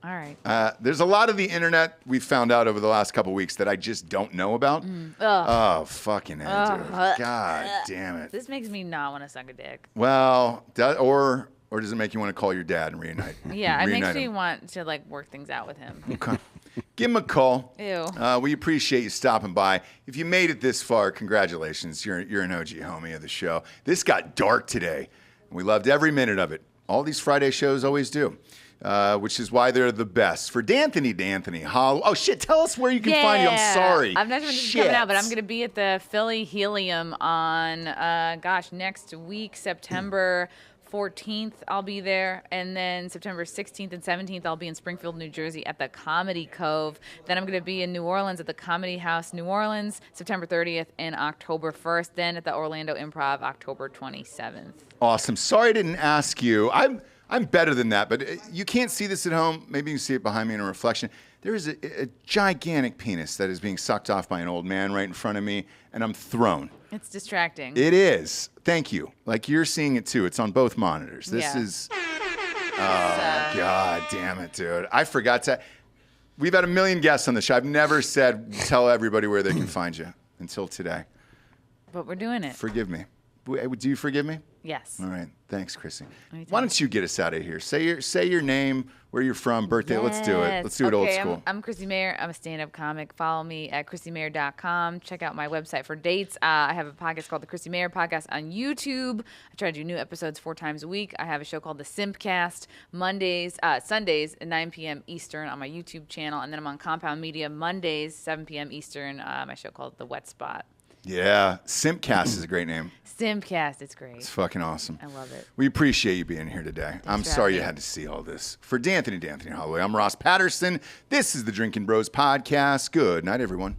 All right. There's a lot of the internet we've found out over the last couple weeks that I just don't know about. Oh, fucking hell, dude. God damn it. This makes me not want to suck a dick. Well, or does it make you want to call your dad and reunite? Yeah, it makes me want to like work things out with him. Okay. Give him a call. Ew. We appreciate you stopping by. If you made it this far, congratulations. You're an OG homie of the show. This got dark today. We loved every minute of it. All these Friday shows always do. Which is why they're the best. For D'Anthony, oh shit, tell us where you can find you. I'm sorry. I'm not sure when this is coming out, but I'm going to be at the Philly Helium on, next week, September 14th, I'll be there. And then September 16th and 17th, I'll be in Springfield, New Jersey at the Comedy Cove. Then I'm going to be in New Orleans at the Comedy House, New Orleans, September 30th and October 1st. Then at the Orlando Improv, October 27th. Awesome. Sorry I didn't ask you. I'm better than that, but you can't see this at home. Maybe you can see it behind me in a reflection. There is a gigantic penis that is being sucked off by an old man right in front of me, and I'm thrown. It's distracting. It is. Thank you. Like you're seeing it too. It's on both monitors. This is. Oh, God damn it, dude. I forgot to. We've had a million guests on the show. I've never said tell everybody where they can find you until today. But we're doing it. Forgive me. Do you forgive me? Yes. All right. Thanks, Chrissy. Anytime. Why don't you get us out of here? Say your name, where you're from, birthday. Let's do it. Yes. Let's do it old Okay, school. I'm Chrissie Mayr. I'm a stand-up comic. Follow me at ChrissieMayr.com. Check out my website for dates. I have a podcast called the Chrissie Mayr Podcast on YouTube. I try to do new episodes 4 times a week. I have a show called The Simpcast Sundays at 9 p.m. Eastern on my YouTube channel. And then I'm on Compound Media Mondays, 7 p.m. Eastern, my show called The Wet Spot. Yeah. Simpcast is a great name. Simpcast, it's great. It's fucking awesome. I love it. We appreciate you being here today. I'm for sorry having you me. had to see all this. For D'Anthony Holloway, I'm Ross Patterson. This is the Drinkin' Bros Podcast. Good night, everyone.